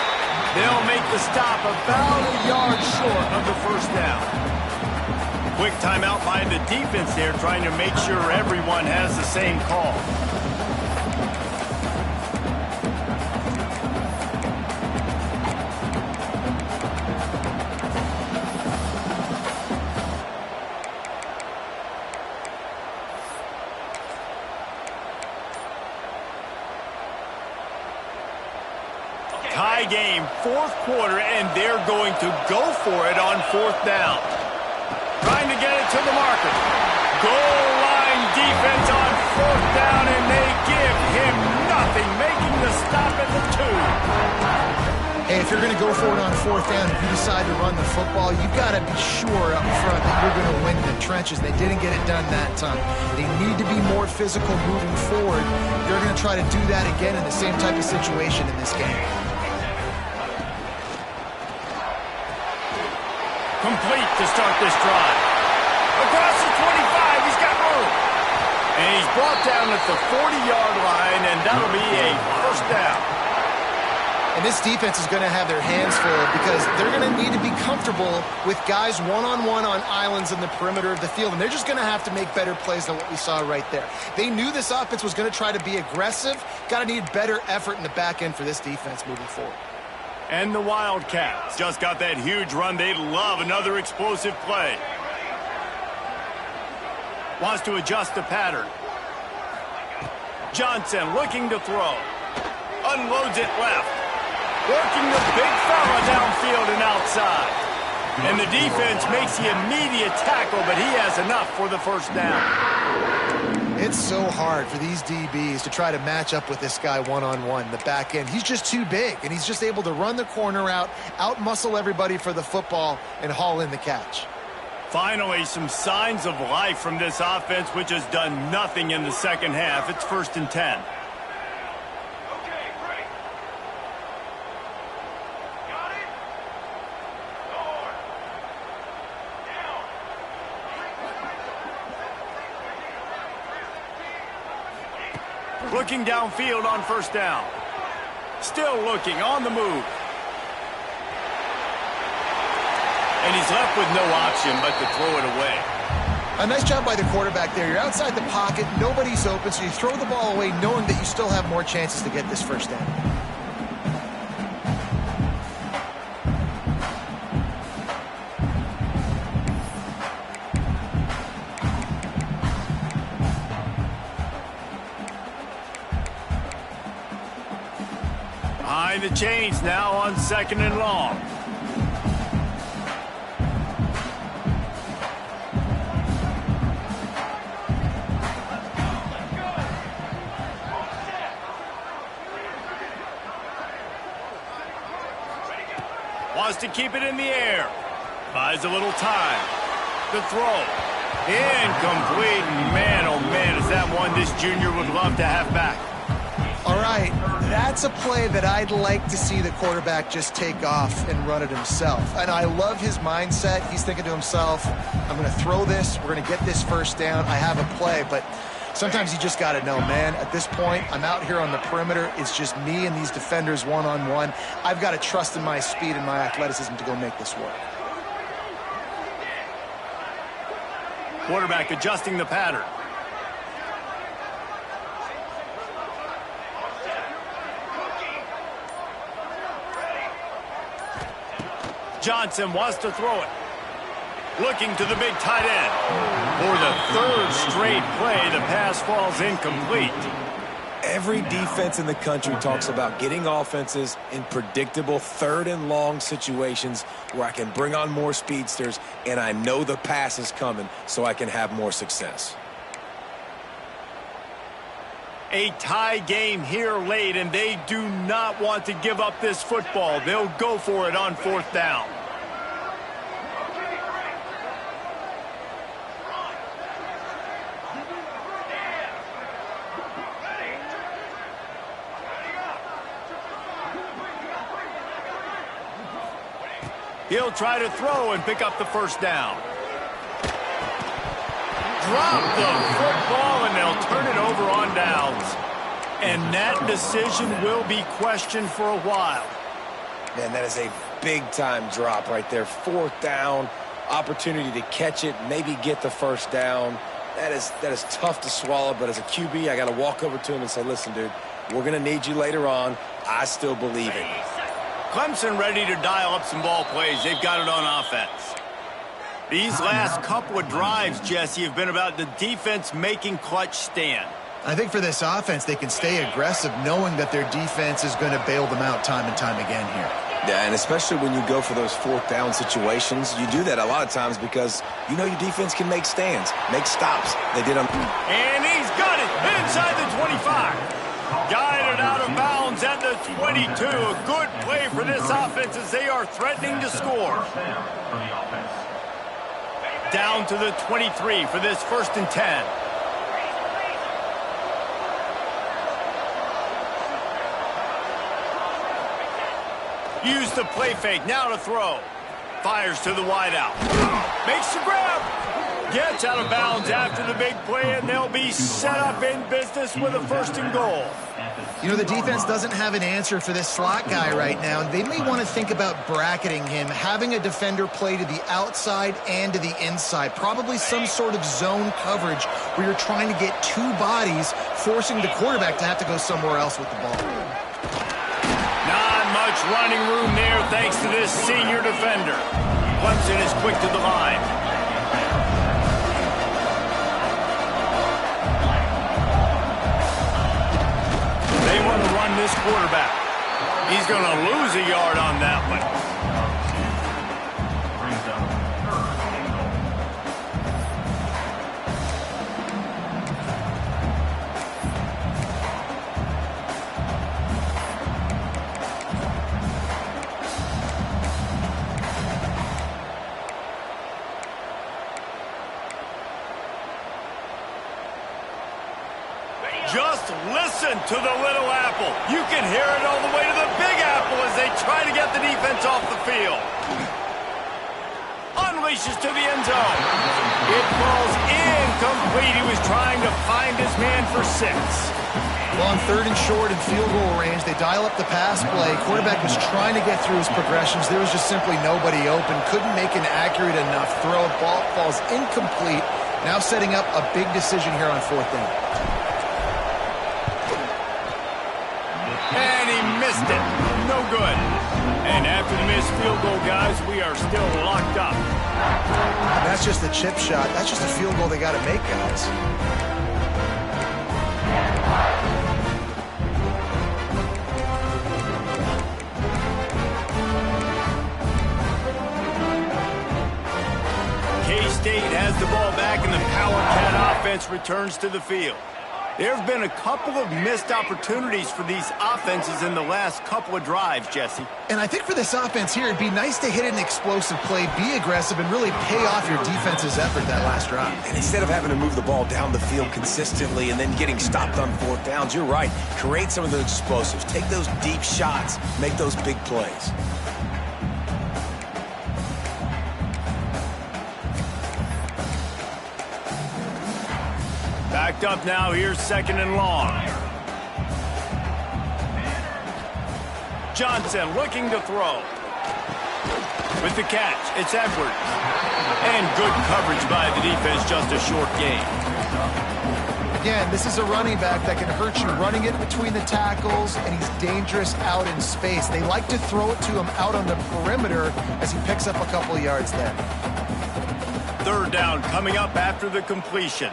They'll make the stop about a yard short of the first down. Quick timeout by the defense there, trying to make sure everyone has the same call. Tie game, fourth quarter, and they're going to go for it on fourth down. Trying to get it to the marker. Goal line defense on fourth down, and they give him nothing, making the stop at the 2. Hey, if you're going to go for it on fourth down, if you decide to run the football, you've got to be sure up front that you're going to win in the trenches. They didn't get it done that time. They need to be more physical moving forward. They're going to try to do that again in the same type of situation in this game. Complete to start this drive. Across the 25, he's got room. And he's brought down at the 40-yard line, and that'll be a first down. And this defense is going to have their hands full because they're going to need to be comfortable with guys one-on-one on islands in the perimeter of the field. And they're just going to have to make better plays than what we saw right there. They knew this offense was going to try to be aggressive. Got to need better effort in the back end for this defense moving forward. And the Wildcats just got that huge run. They'd love another explosive play. Wants to adjust the pattern. Johnson looking to throw. Unloads it left. Working the big fella downfield and outside. And the defense makes the immediate tackle, but he has enough for the first down. It's so hard for these DBs to try to match up with this guy one-on-one, the back end. He's just too big, and he's just able to run the corner out muscle everybody for the football, and haul in the catch. Finally, some signs of life from this offense, which has done nothing in the second half. It's 1st and 10. Okay, great. Got it? Lord. Down. Looking downfield on 1st down. Still looking on the move. And he's left with no option but to throw it away. A nice job by the quarterback there. You're outside the pocket, nobody's open, so you throw the ball away knowing that you still have more chances to get this 1st down. Behind the chains now on 2nd and long. Wants to keep it in the air. Buys a little time. The throw. Incomplete. Man, oh man, is that one this junior would love to have back. All right, that's a play that I'd like to see the quarterback just take off and run it himself. And I love his mindset. He's thinking to himself, I'm going to throw this. We're going to get this 1st down. I have a play, but sometimes you just got to know, man, at this point, I'm out here on the perimeter. It's just me and these defenders one-on-one. I've got to trust in my speed and my athleticism to go make this work. Quarterback adjusting the pattern. Johnson wants to throw it. Looking to the big tight end. For the 3rd straight play, the pass falls incomplete. Every defense in the country talks about getting offenses in predictable 3rd and long situations where I can bring on more speedsters and I know the pass is coming so I can have more success. A tie game here late, and they do not want to give up this football. They'll go for it on 4th down. He'll try to throw and pick up the 1st down. Drop the football, and they'll turn it over on downs. And that decision will be questioned for a while. Man, that is a big-time drop right there. 4th down, opportunity to catch it, maybe get the 1st down. That is tough to swallow, but as a QB, I got to walk over to him and say, listen, dude, we're going to need you later on. I still believe in you. Clemson ready to dial up some ball plays. They've got it on offense. These last couple of drives, Jesse, have been about the defense making clutch stand. I think for this offense, they can stay aggressive knowing that their defense is going to bail them out time and time again here. Yeah, and especially when you go for those 4th down situations, you do that a lot of times because you know your defense can make stands, make stops. They did them. And he's got it inside the 25. Guided out of bounds at the 22. A good play for this offense as they are threatening to score. Down to the 23 for this 1st and 10. Use the play fake, now to throw. Fires to the wideout. Makes the grab. Gets out of bounds after the big play, and they'll be set up in business with a 1st and goal. You know, the defense doesn't have an answer for this slot guy right now, and they may want to think about bracketing him, having a defender play to the outside and to the inside. Probably some sort of zone coverage where you're trying to get 2 bodies, forcing the quarterback to have to go somewhere else with the ball. Not much running room there thanks to this senior defender. Clemson is quick to the line. They want to run this quarterback. He's going to lose a yard on that one. Just listen to the little apple. You can hear it all the way to the big apple as they try to get the defense off the field. Unleashes to the end zone. It falls incomplete. He was trying to find his man for 6. Well, on 3rd and short and field goal range, they dial up the pass play. Quarterback was trying to get through his progressions. There was just simply nobody open. Couldn't make an accurate enough throw. Ball falls incomplete. Now setting up a big decision here on 4th down. And he missed it. No good. And after the missed field goal, guys, we are still locked up. And that's just a chip shot. That's just a field goal they got to make, guys. K-State has the ball back, and the Power Cat offense returns to the field. There have been a couple of missed opportunities for these offenses in the last couple of drives, Jesse. And I think for this offense here, it'd be nice to hit an explosive play, be aggressive, and really pay off your defense's effort that last drive. And instead of having to move the ball down the field consistently and then getting stopped on 4th downs, you're right. Create some of those explosives. Take those deep shots. Make those big plays. Backed up now, here's 2nd and long. Johnson looking to throw. With the catch, it's Edwards. And good coverage by the defense, just a short gain. Again, this is a running back that can hurt you running it between the tackles, and he's dangerous out in space. They like to throw it to him out on the perimeter as he picks up a couple of yards there. 3rd down coming up after the completion.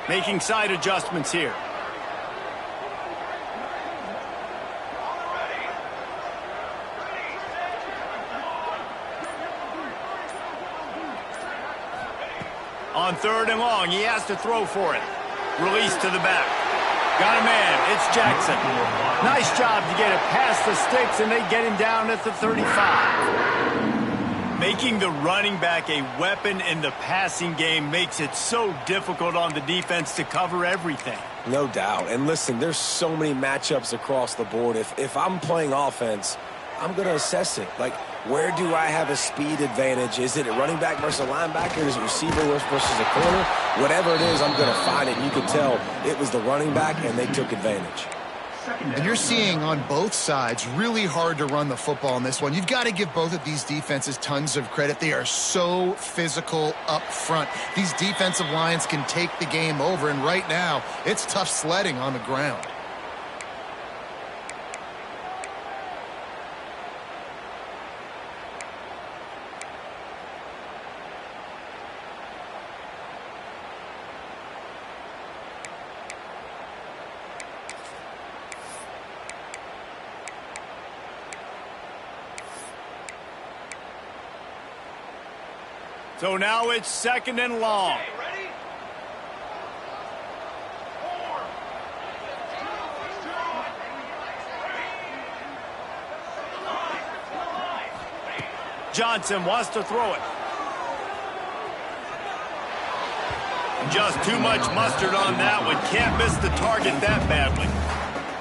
Making side adjustments here. On 3rd and long, he has to throw for it. Release to the back. Got a man, it's Jackson. Nice job to get it past the sticks, and they get him down at the 35. Making the running back a weapon in the passing game makes it so difficult on the defense to cover everything. No doubt. And listen, there's so many matchups across the board. If I'm playing offense, I'm going to assess it. Like, where do I have a speed advantage? Is it a running back versus a linebacker? Is it receiver versus a corner? Whatever it is, I'm going to find it. And you can tell it was the running back, and they took advantage. And you're seeing on both sides really hard to run the football in this one. You've got to give both of these defenses tons of credit. They are so physical up front. These defensive lines can take the game over, and right now it's tough sledding on the ground. So now it's 2nd and long. Johnson wants to throw it. Just too much mustard on that one. Can't miss the target that badly.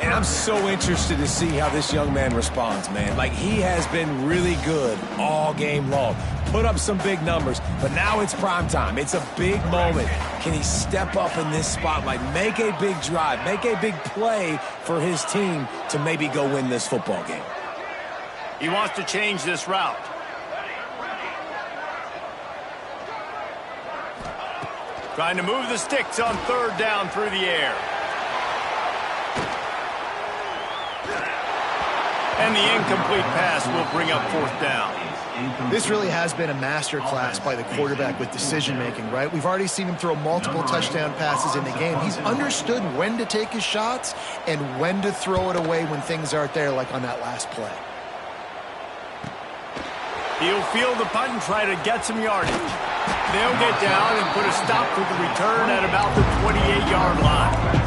And I'm so interested to see how this young man responds, man. Like, he has been really good all game long. Put up some big numbers, but now it's prime time. It's a big moment. Can he step up in this spotlight, make a big drive, make a big play for his team to maybe go win this football game? He wants to change this route. Trying to move the sticks on 3rd down through the air. And the incomplete pass will bring up 4th down. This really has been a masterclass by the quarterback with decision-making, right? We've already seen him throw multiple touchdown passes in the game. He's understood when to take his shots and when to throw it away when things aren't there, like on that last play. He'll field the punt and try to get some yardage. They'll get down and put a stop to the return at about the 28-yard line.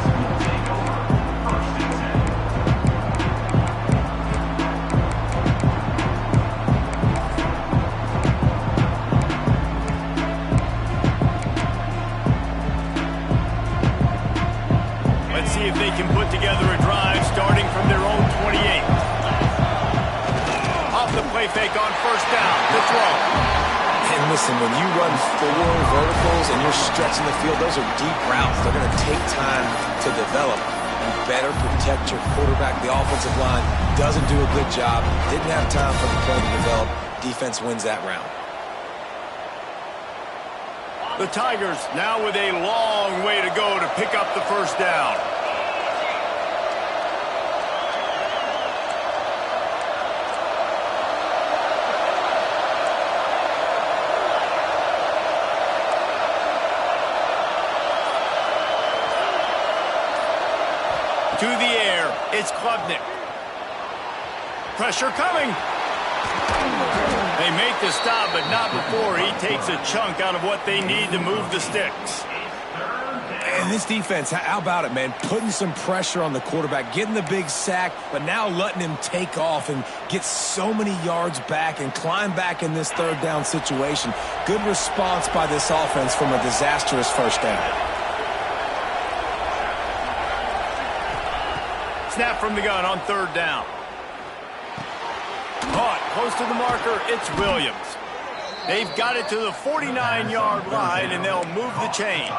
Listen, when you run 4 verticals and you're stretching the field, those are deep routes. They're going to take time to develop. You better protect your quarterback. The offensive line doesn't do a good job. Didn't have time for the play to develop. Defense wins that round. The Tigers now with a long way to go to pick up the first down. To the air, it's Klubnik. Pressure coming. They make the stop, but not before he takes a chunk out of what they need to move the sticks. And this defense, how about it, man? Putting some pressure on the quarterback, getting the big sack, but now letting him take off and get so many yards back and climb back in this third down situation. Good response by this offense from a disastrous first down. Snap from the gun on third down. Caught close to the marker, it's Williams. They've got it to the 49-yard line, and they'll move the chains.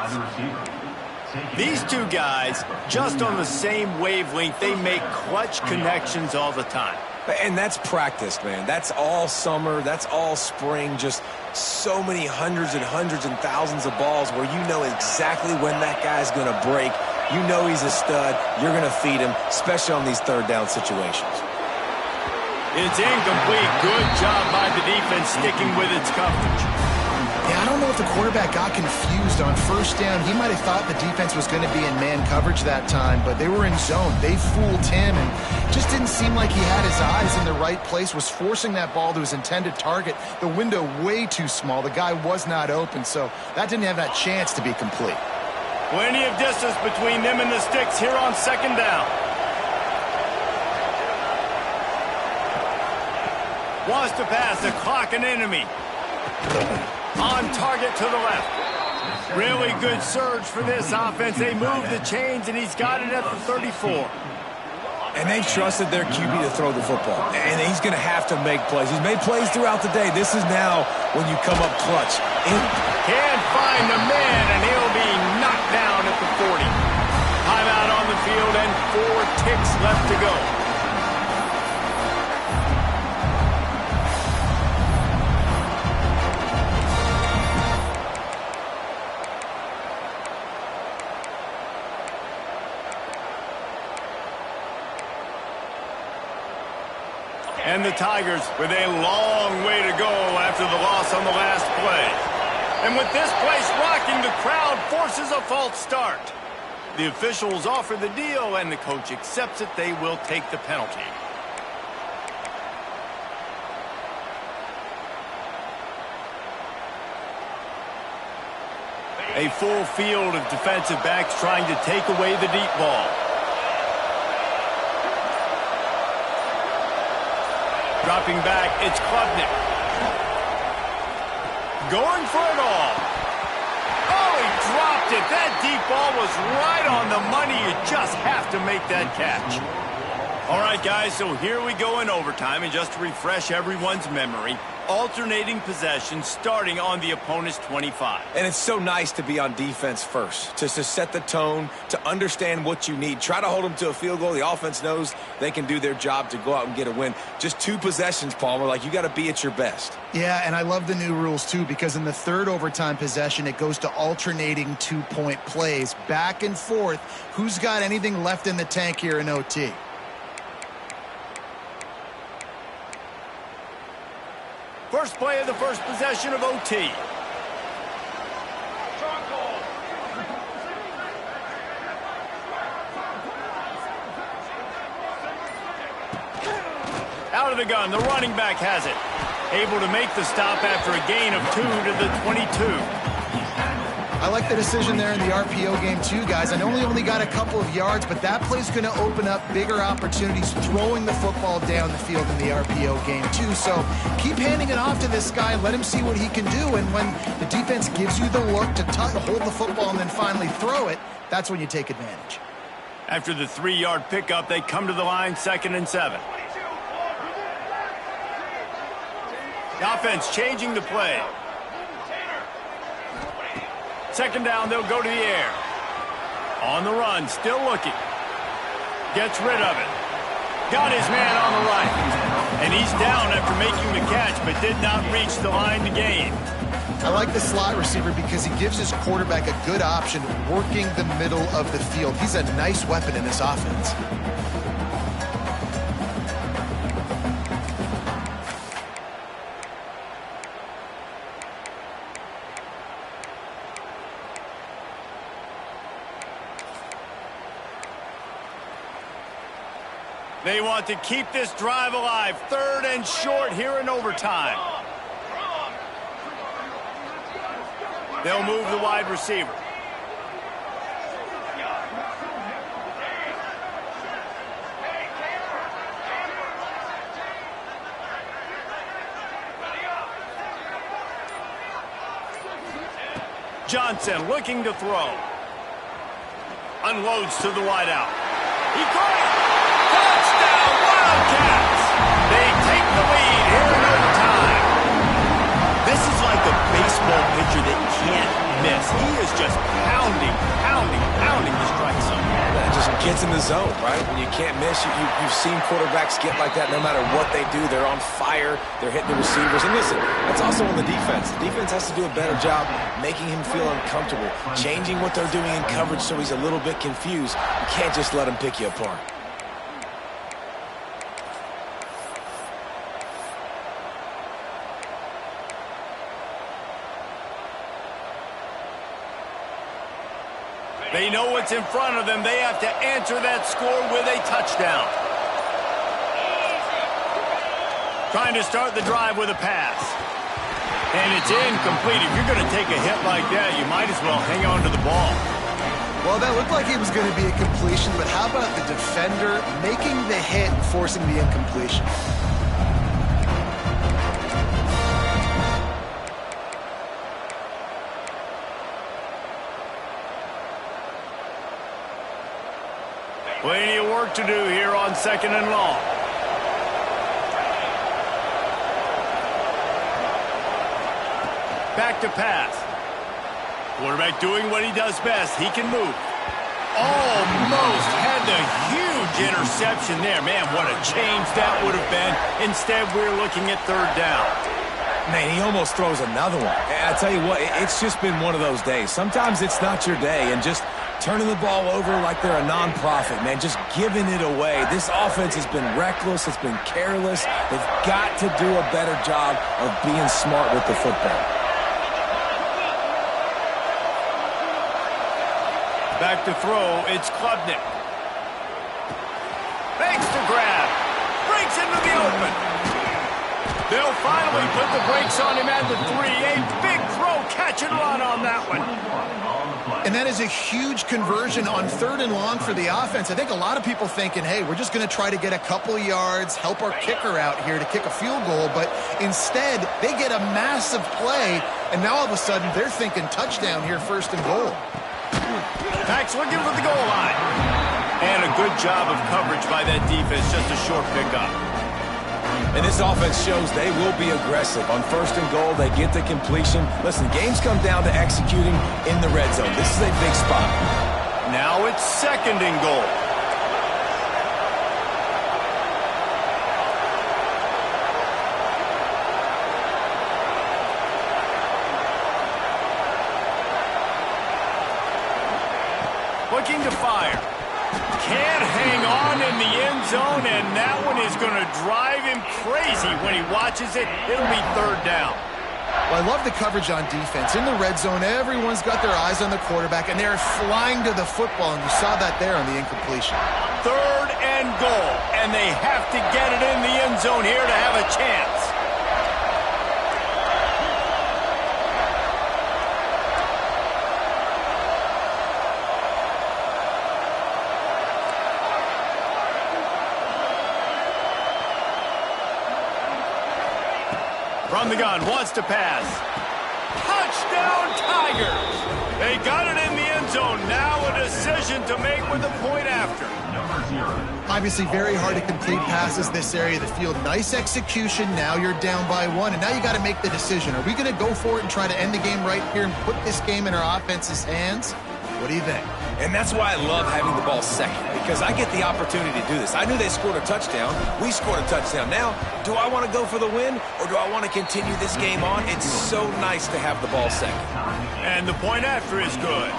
These two guys, just on the same wavelength, they make clutch connections all the time. And that's practice, man. That's all summer. That's all spring. Just so many hundreds and thousands of balls where you know exactly when that guy's going to break. You know he's a stud. You're going to feed him, especially on these third down situations. It's incomplete. Good job by the defense sticking with its coverage. Yeah, I don't know if the quarterback got confused on first down. He might have thought the defense was going to be in man coverage that time, but they were in zone. They fooled him, and just didn't seem like he had his eyes in the right place, was forcing that ball to his intended target. The window way too small. The guy was not open, so that didn't have that chance to be complete. Plenty of distance between them and the sticks here on second down. Wants to pass the clock an enemy. On target to the left. Really good surge for this offense. They move the chains, and he's got it at the 34. And they've trusted their QB to throw the football. And he's going to have to make plays. He's made plays throughout the day. This is now when you come up clutch. Can't find the man, and he'll be knocked down at the 40. Timeout on the field, and 4 ticks left to go. And the Tigers with a long way to go after the loss on the last play. And with this place rocking, the crowd forces a false start. The officials offer the deal, and the coach accepts it. They will take the penalty. A full field of defensive backs trying to take away the deep ball. Dropping back, it's Klubnik. Going for it all. Oh, he dropped it. That deep ball was right on the money. You just have to make that catch. All right, guys, so here we go in overtime. And just to refresh everyone's memory, alternating possession starting on the opponent's 25. And it's so nice to be on defense first, to set the tone, to understand what you need. Try to hold them to a field goal. The offense knows they can do their job to go out and get a win. Just 2 possessions, Palmer. Like, you got to be at your best. Yeah, and I love the new rules, too, because in the third overtime possession, it goes to alternating 2-point plays. Back and forth. Who's got anything left in the tank here in OT? First play of the first possession of OT. Out of the gun, the running back has it. Able to make the stop after a gain of 2 to the 22. I like the decision there in the RPO game too, guys. I know he only got a couple of yards, but that play's going to open up bigger opportunities throwing the football down the field in the RPO game too. So keep handing it off to this guy. Let him see what he can do. And when the defense gives you the look to hold the football and then finally throw it, that's when you take advantage. After the 3-yard pickup, they come to the line, 2nd and 7. The offense changing the play. Second down, they'll go to the air. On the run, still looking. Gets rid of it. Got his man on the right. And he's down after making the catch, but did not reach the line to gain. I like the slot receiver because he gives his quarterback a good option working the middle of the field. He's a nice weapon in this offense. They want to keep this drive alive. Third and short here in overtime. They'll move the wide receiver. Johnson looking to throw. Unloads to the wideout. He caught it! Touchdown, Wildcats! They take the lead here in overtime. This is like a baseball pitcher that can't miss. He is just pounding the strike zone. That just gets in the zone, right? When you can't miss, you've seen quarterbacks get like that no matter what they do. They're on fire. They're hitting the receivers. And listen, that's also on the defense. The defense has to do a better job making him feel uncomfortable, changing what they're doing in coverage so he's a little bit confused. You can't just let him pick you apart. They know what's in front of them. They have to answer that score with a touchdown. Trying to start the drive with a pass. And it's incomplete. If you're going to take a hit like that, you might as well hang on to the ball. Well, that looked like it was going to be a completion, but how about the defender making the hit and forcing the incompletion? Plenty of work to do here on second and long. Back to pass. Quarterback doing what he does best. He can move. Almost had the huge interception there. Man, what a change that would have been. Instead, we're looking at third down. Man, he almost throws another one. And I tell you what, it's just been one of those days. Sometimes it's not your day, and just turning the ball over like they're a non-profit, man, just giving it away. This offense has been reckless. It's been careless. They've got to do a better job of being smart with the football. Back to throw, it's Klubnik. Makes the grab. Breaks into the open. They'll finally put the brakes on him at the 3. A big throw, catch and run on that one. And that is a huge conversion on third and long for the offense. I think a lot of people thinking, hey, we're just going to try to get a couple yards, help our kicker out here to kick a field goal. But instead, they get a massive play, and now all of a sudden they're thinking touchdown here, first and goal. Max looking for the goal line. And a good job of coverage by that defense, just a short pickup. And this offense shows they will be aggressive. On first and goal, they get the completion. Listen, games come down to executing in the red zone. This is a big spot. Now it's second and goal. Looking to fire. Can't hang on in the end zone, and that one is going to drive him crazy when he watches it. It'll be third down. Well, I love the coverage on defense. In the red zone, everyone's got their eyes on the quarterback, and they're flying to the football, and you saw that there on the incompletion. Third and goal, and they have to get it in the end zone here to have a chance. From the gun, wants to pass. Touchdown, Tigers! They got it in the end end zone. Now a decision to make with the point after. Obviously very hard to complete passes this area of the field. Nice execution. Now you're down by 1, and now you got to make the decision. Are we going to go for it and try to end the game right here and put this game in our offense's hands? What do you think? And that's why I love having the ball second, because I get the opportunity to do this. I knew they scored a touchdown. We scored a touchdown. Now, do I want to go for the win, or do I want to continue this game on? It's so nice to have the ball second. And the point after is good.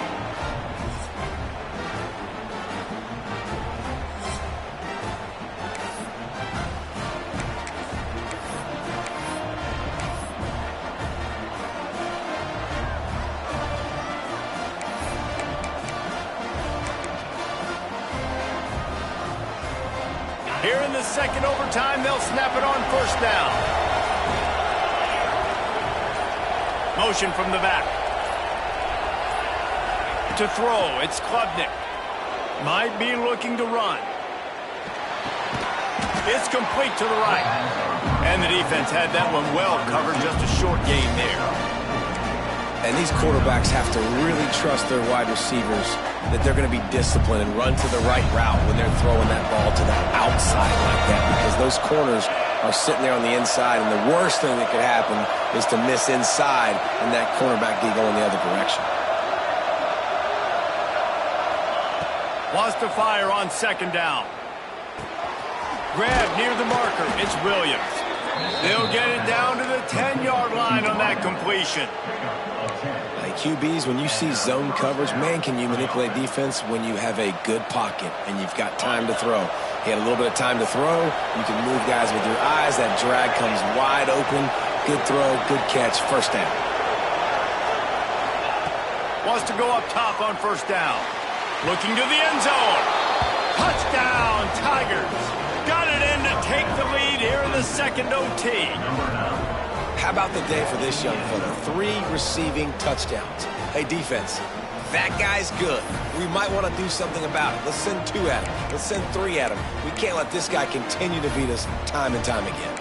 Here in the second overtime, they'll snap it on first down. Motion from the back. To throw, it's Klubnik. Might be looking to run. It's complete to the right. And the defense had that one well covered, just a short gain there. And these quarterbacks have to really trust their wide receivers that they're going to be disciplined and run to the right route when they're throwing that ball to the outside like that, because those corners are sitting there on the inside, and the worst thing that could happen is to miss inside and that cornerback be going the other direction. Wants to fire on second down. Grab near the marker. It's Williams. They'll get it down to the 10-yard line on that completion. Hey, QBs, when you see zone coverage, man, can you manipulate defense when you have a good pocket and you've got time to throw. He had a little bit of time to throw. You can move guys with your eyes. That drag comes wide open. Good throw, good catch, first down. Wants to go up top on first down. Looking to the end zone. Touchdown, Tigers. Got it in to take the lead here in the second OT. How about the day for this young fella? 3 receiving touchdowns. Hey, defense, that guy's good. We might want to do something about it. Let's send 2 at him. Let's send 3 at him. We can't let this guy continue to beat us time and time again.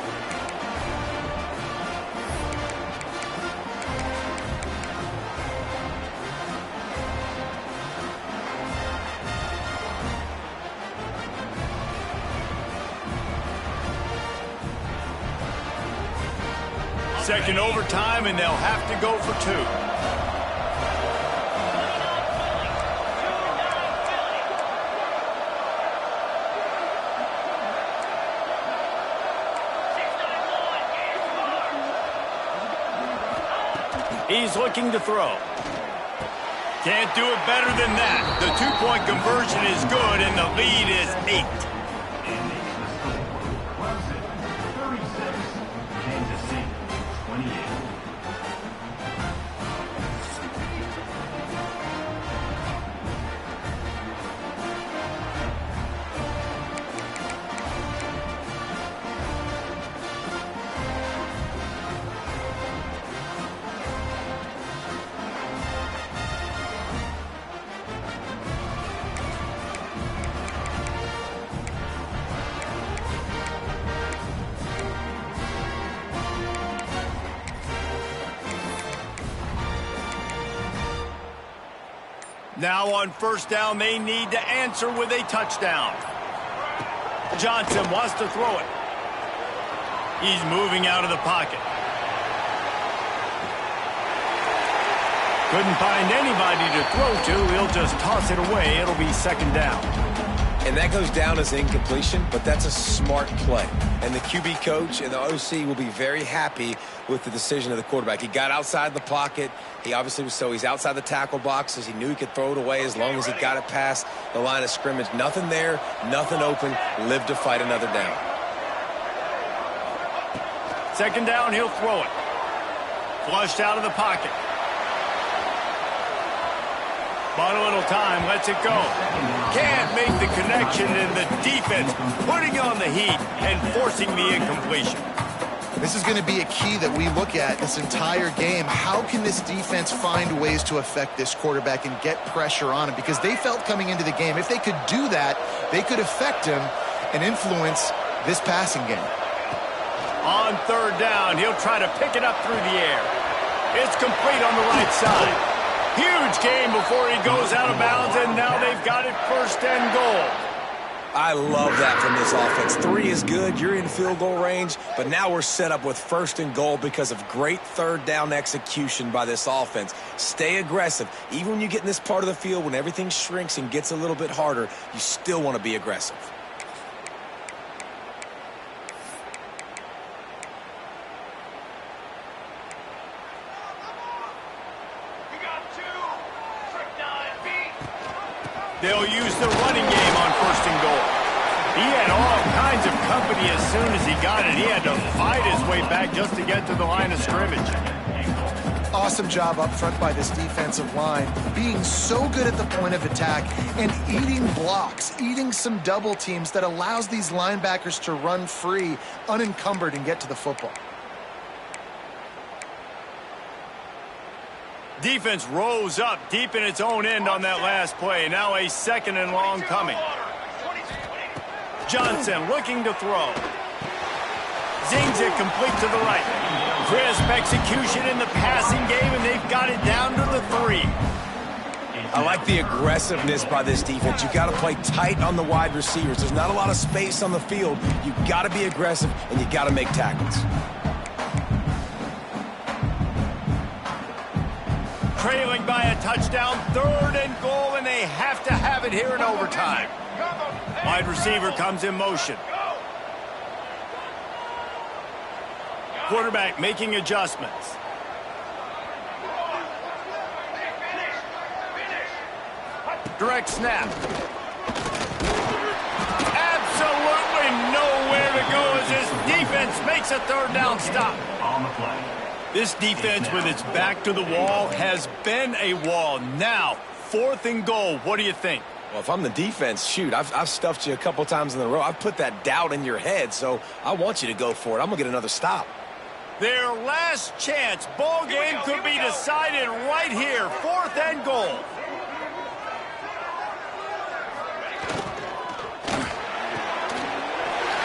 Second overtime, and they'll have to go for 2. He's looking to throw. Can't do it better than that. The 2-point conversion is good, and the lead is 8. Now on first down, they need to answer with a touchdown. Johnson wants to throw it. He's moving out of the pocket. Couldn't find anybody to throw to. He'll just toss it away. It'll be second down. And that goes down as incompletion, but that's a smart play. And the QB coach and the OC will be very happy with the decision of the quarterback. He got outside the pocket. He obviously was he's outside the tackle boxes. He knew he could throw it away as long as he got it past the line of scrimmage. Nothing there, nothing open. Lived to fight another down. Second down, he'll throw it. Flushed out of the pocket. Bought a little time, lets it go. Can't make the connection, and the defense putting on the heat and forcing the incompletion. This is going to be a key that we look at this entire game. How can this defense find ways to affect this quarterback and get pressure on him? Because they felt coming into the game, if they could do that, they could affect him and influence this passing game. On third down, he'll try to pick it up through the air. It's complete on the right side. Huge gain before he goes out of bounds, and now they've got it 1st and goal. I love that from this offense. 3 is good. You're in field goal range, but now we're set up with 1st and goal because of great 3rd down execution by this offense. Stay aggressive. Even when you get in this part of the field, when everything shrinks and gets a little bit harder, you still want to be aggressive. They'll use the running game on 1st and goal. He had all kinds of company as soon as he got it. He had to fight his way back just to get to the line of scrimmage. Awesome job up front by this defensive line, being so good at the point of attack and eating blocks, eating some double teams that allows these linebackers to run free, unencumbered, and get to the football. Defense rose up deep in its own end on that last play. Now a 2nd and long coming. Johnson looking to throw. Zings it complete to the right. Crisp execution in the passing game, and they've got it down to the 3. I like the aggressiveness by this defense. You got to play tight on the wide receivers. There's not a lot of space on the field. You got to be aggressive, and you got to make tackles. Trailing by a touchdown, 3rd and goal, and they have to have it here in overtime. Wide receiver comes in motion. Quarterback making adjustments. Direct snap. Absolutely nowhere to go as this defense makes a 3rd down stop. On the play. This defense with its back to the wall has been a wall. Now, 4th and goal. What do you think? Well, if I'm the defense, shoot, I've stuffed you a couple times in a row. I've put that doubt in your head, so I want you to go for it. I'm going to get another stop. Their last chance. Ball game could be decided right here. 4th and goal.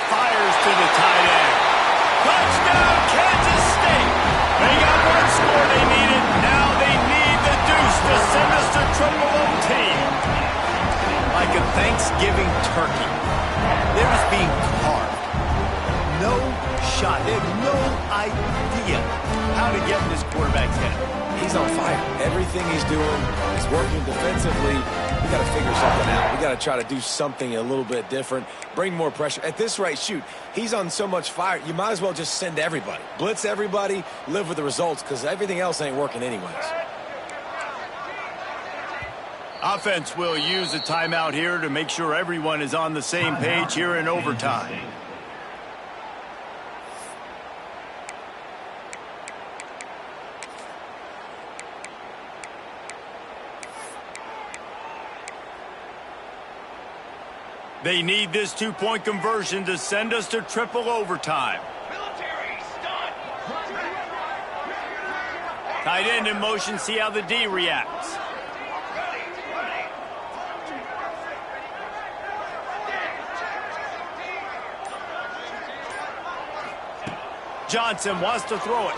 Fires to the tight end. Touchdown, Kansas State. They got one score they needed. Now they need the deuce to send us to triple OT. Like a Thanksgiving turkey, they're just being carved. No shot. They have no idea how to get in this quarterback's head. He's on fire. Everything he's doing is working defensively. We got to figure something out. We got to try to do something a little bit different. Bring more pressure. At this rate, shoot, he's on so much fire, you might as well just send everybody. Blitz everybody, live with the results, because everything else ain't working anyways. Offense will use a timeout here to make sure everyone is on the same page here in overtime. They need this 2-point conversion to send us to triple overtime. Tight end in motion, see how the D reacts. Johnson wants to throw it.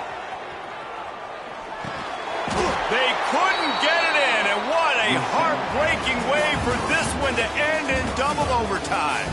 They couldn't get it in, and what a heartbreaking way for this one to end in double overtime.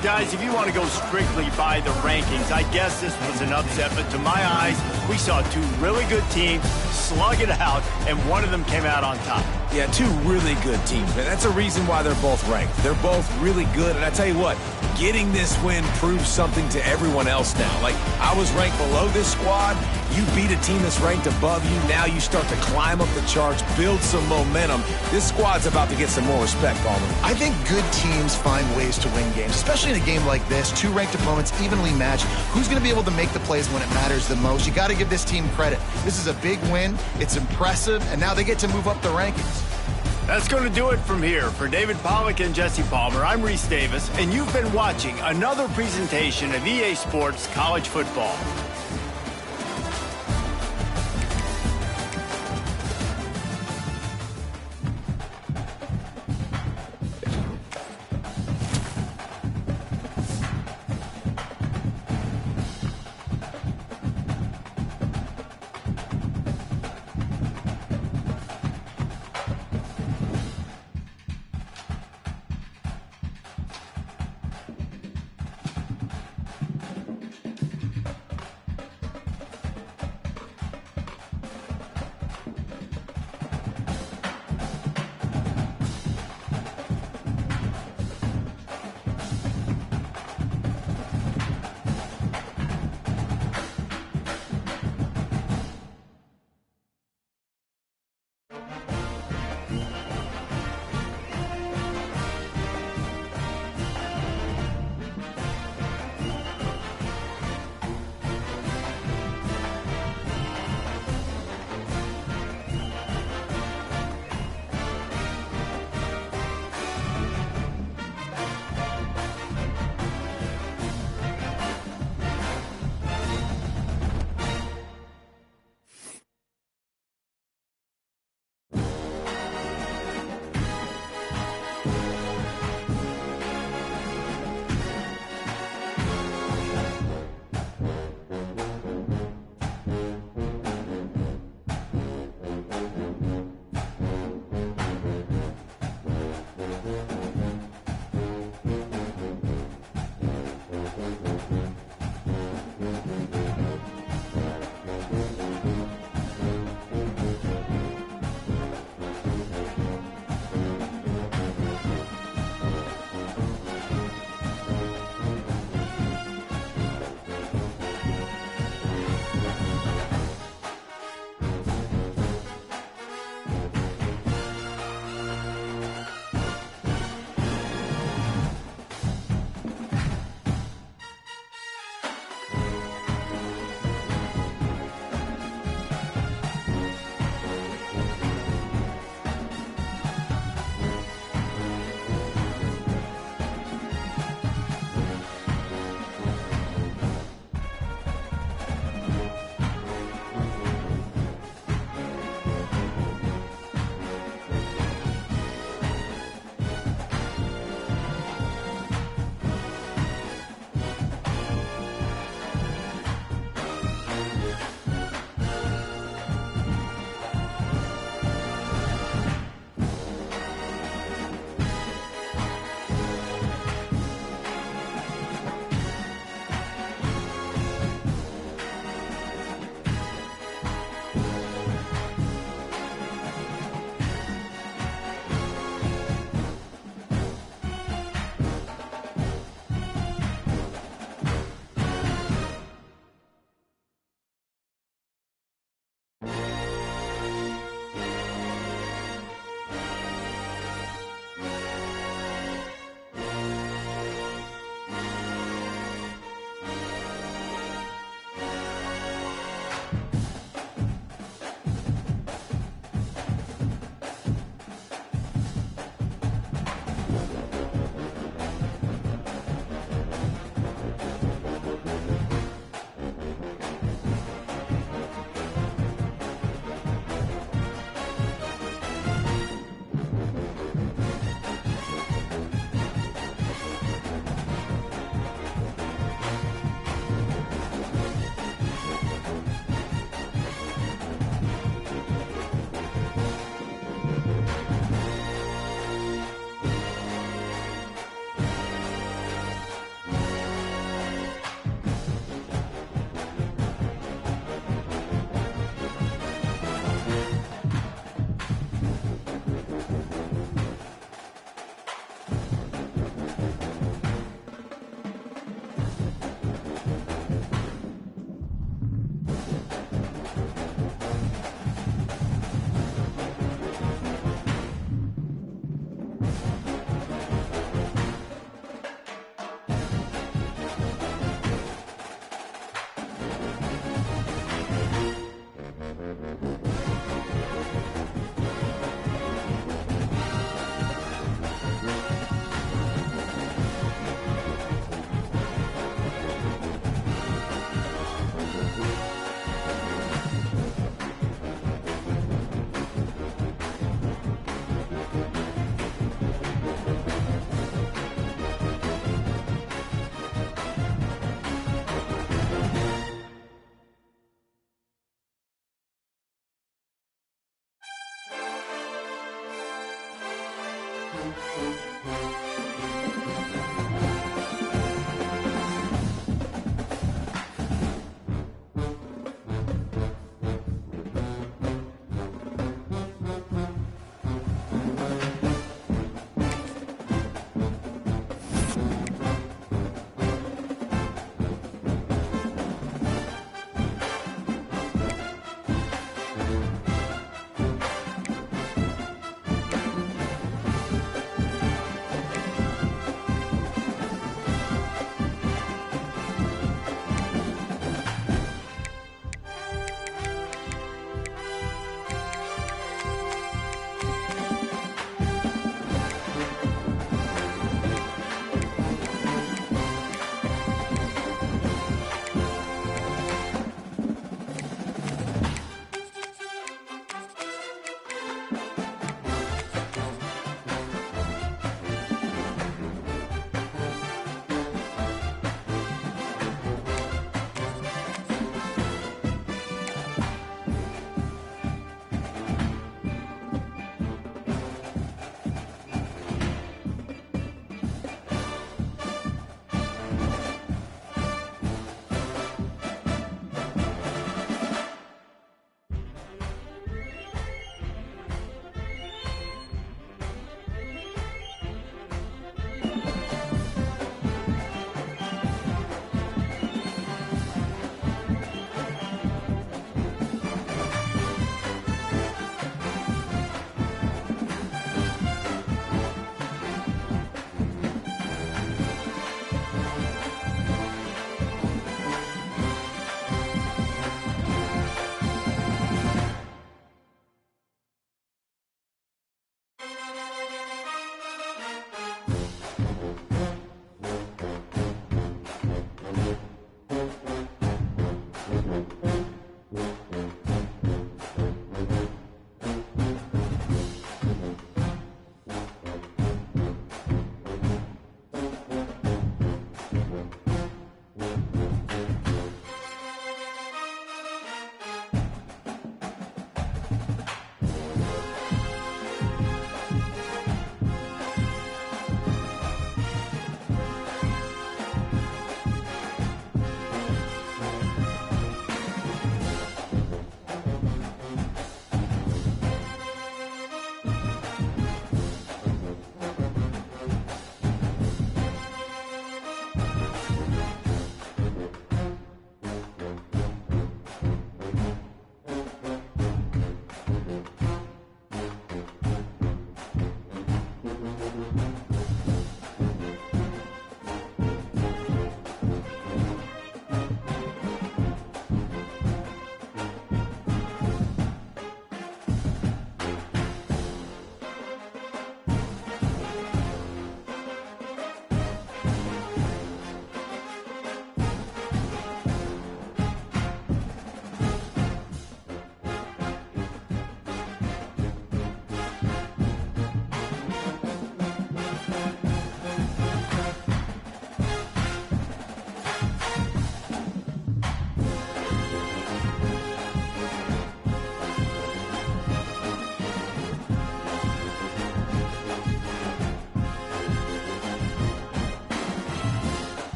Guys, if you want to go strictly by the rankings, I guess this was an upset, but to my eyes, we saw 2 really good teams slug it out, and one of them came out on top. Yeah, 2 really good teams, man. That's a reason why they're both ranked. They're both really good, and I tell you what, getting this win proves something to everyone else now. Like, I was ranked below this squad. You beat a team that's ranked above you. Now you start to climb up the charts, build some momentum. This squad's about to get some more respect on them. I think good teams find ways to win games, especially in a game like this. 2 ranked opponents evenly matched. Who's going to be able to make the plays when it matters the most? You got to give this team credit. This is a big win. It's impressive, and now they get to move up the rankings. That's going to do it from here. For David Pollack and Jesse Palmer, I'm Reese Davis, and you've been watching another presentation of EA Sports College Football.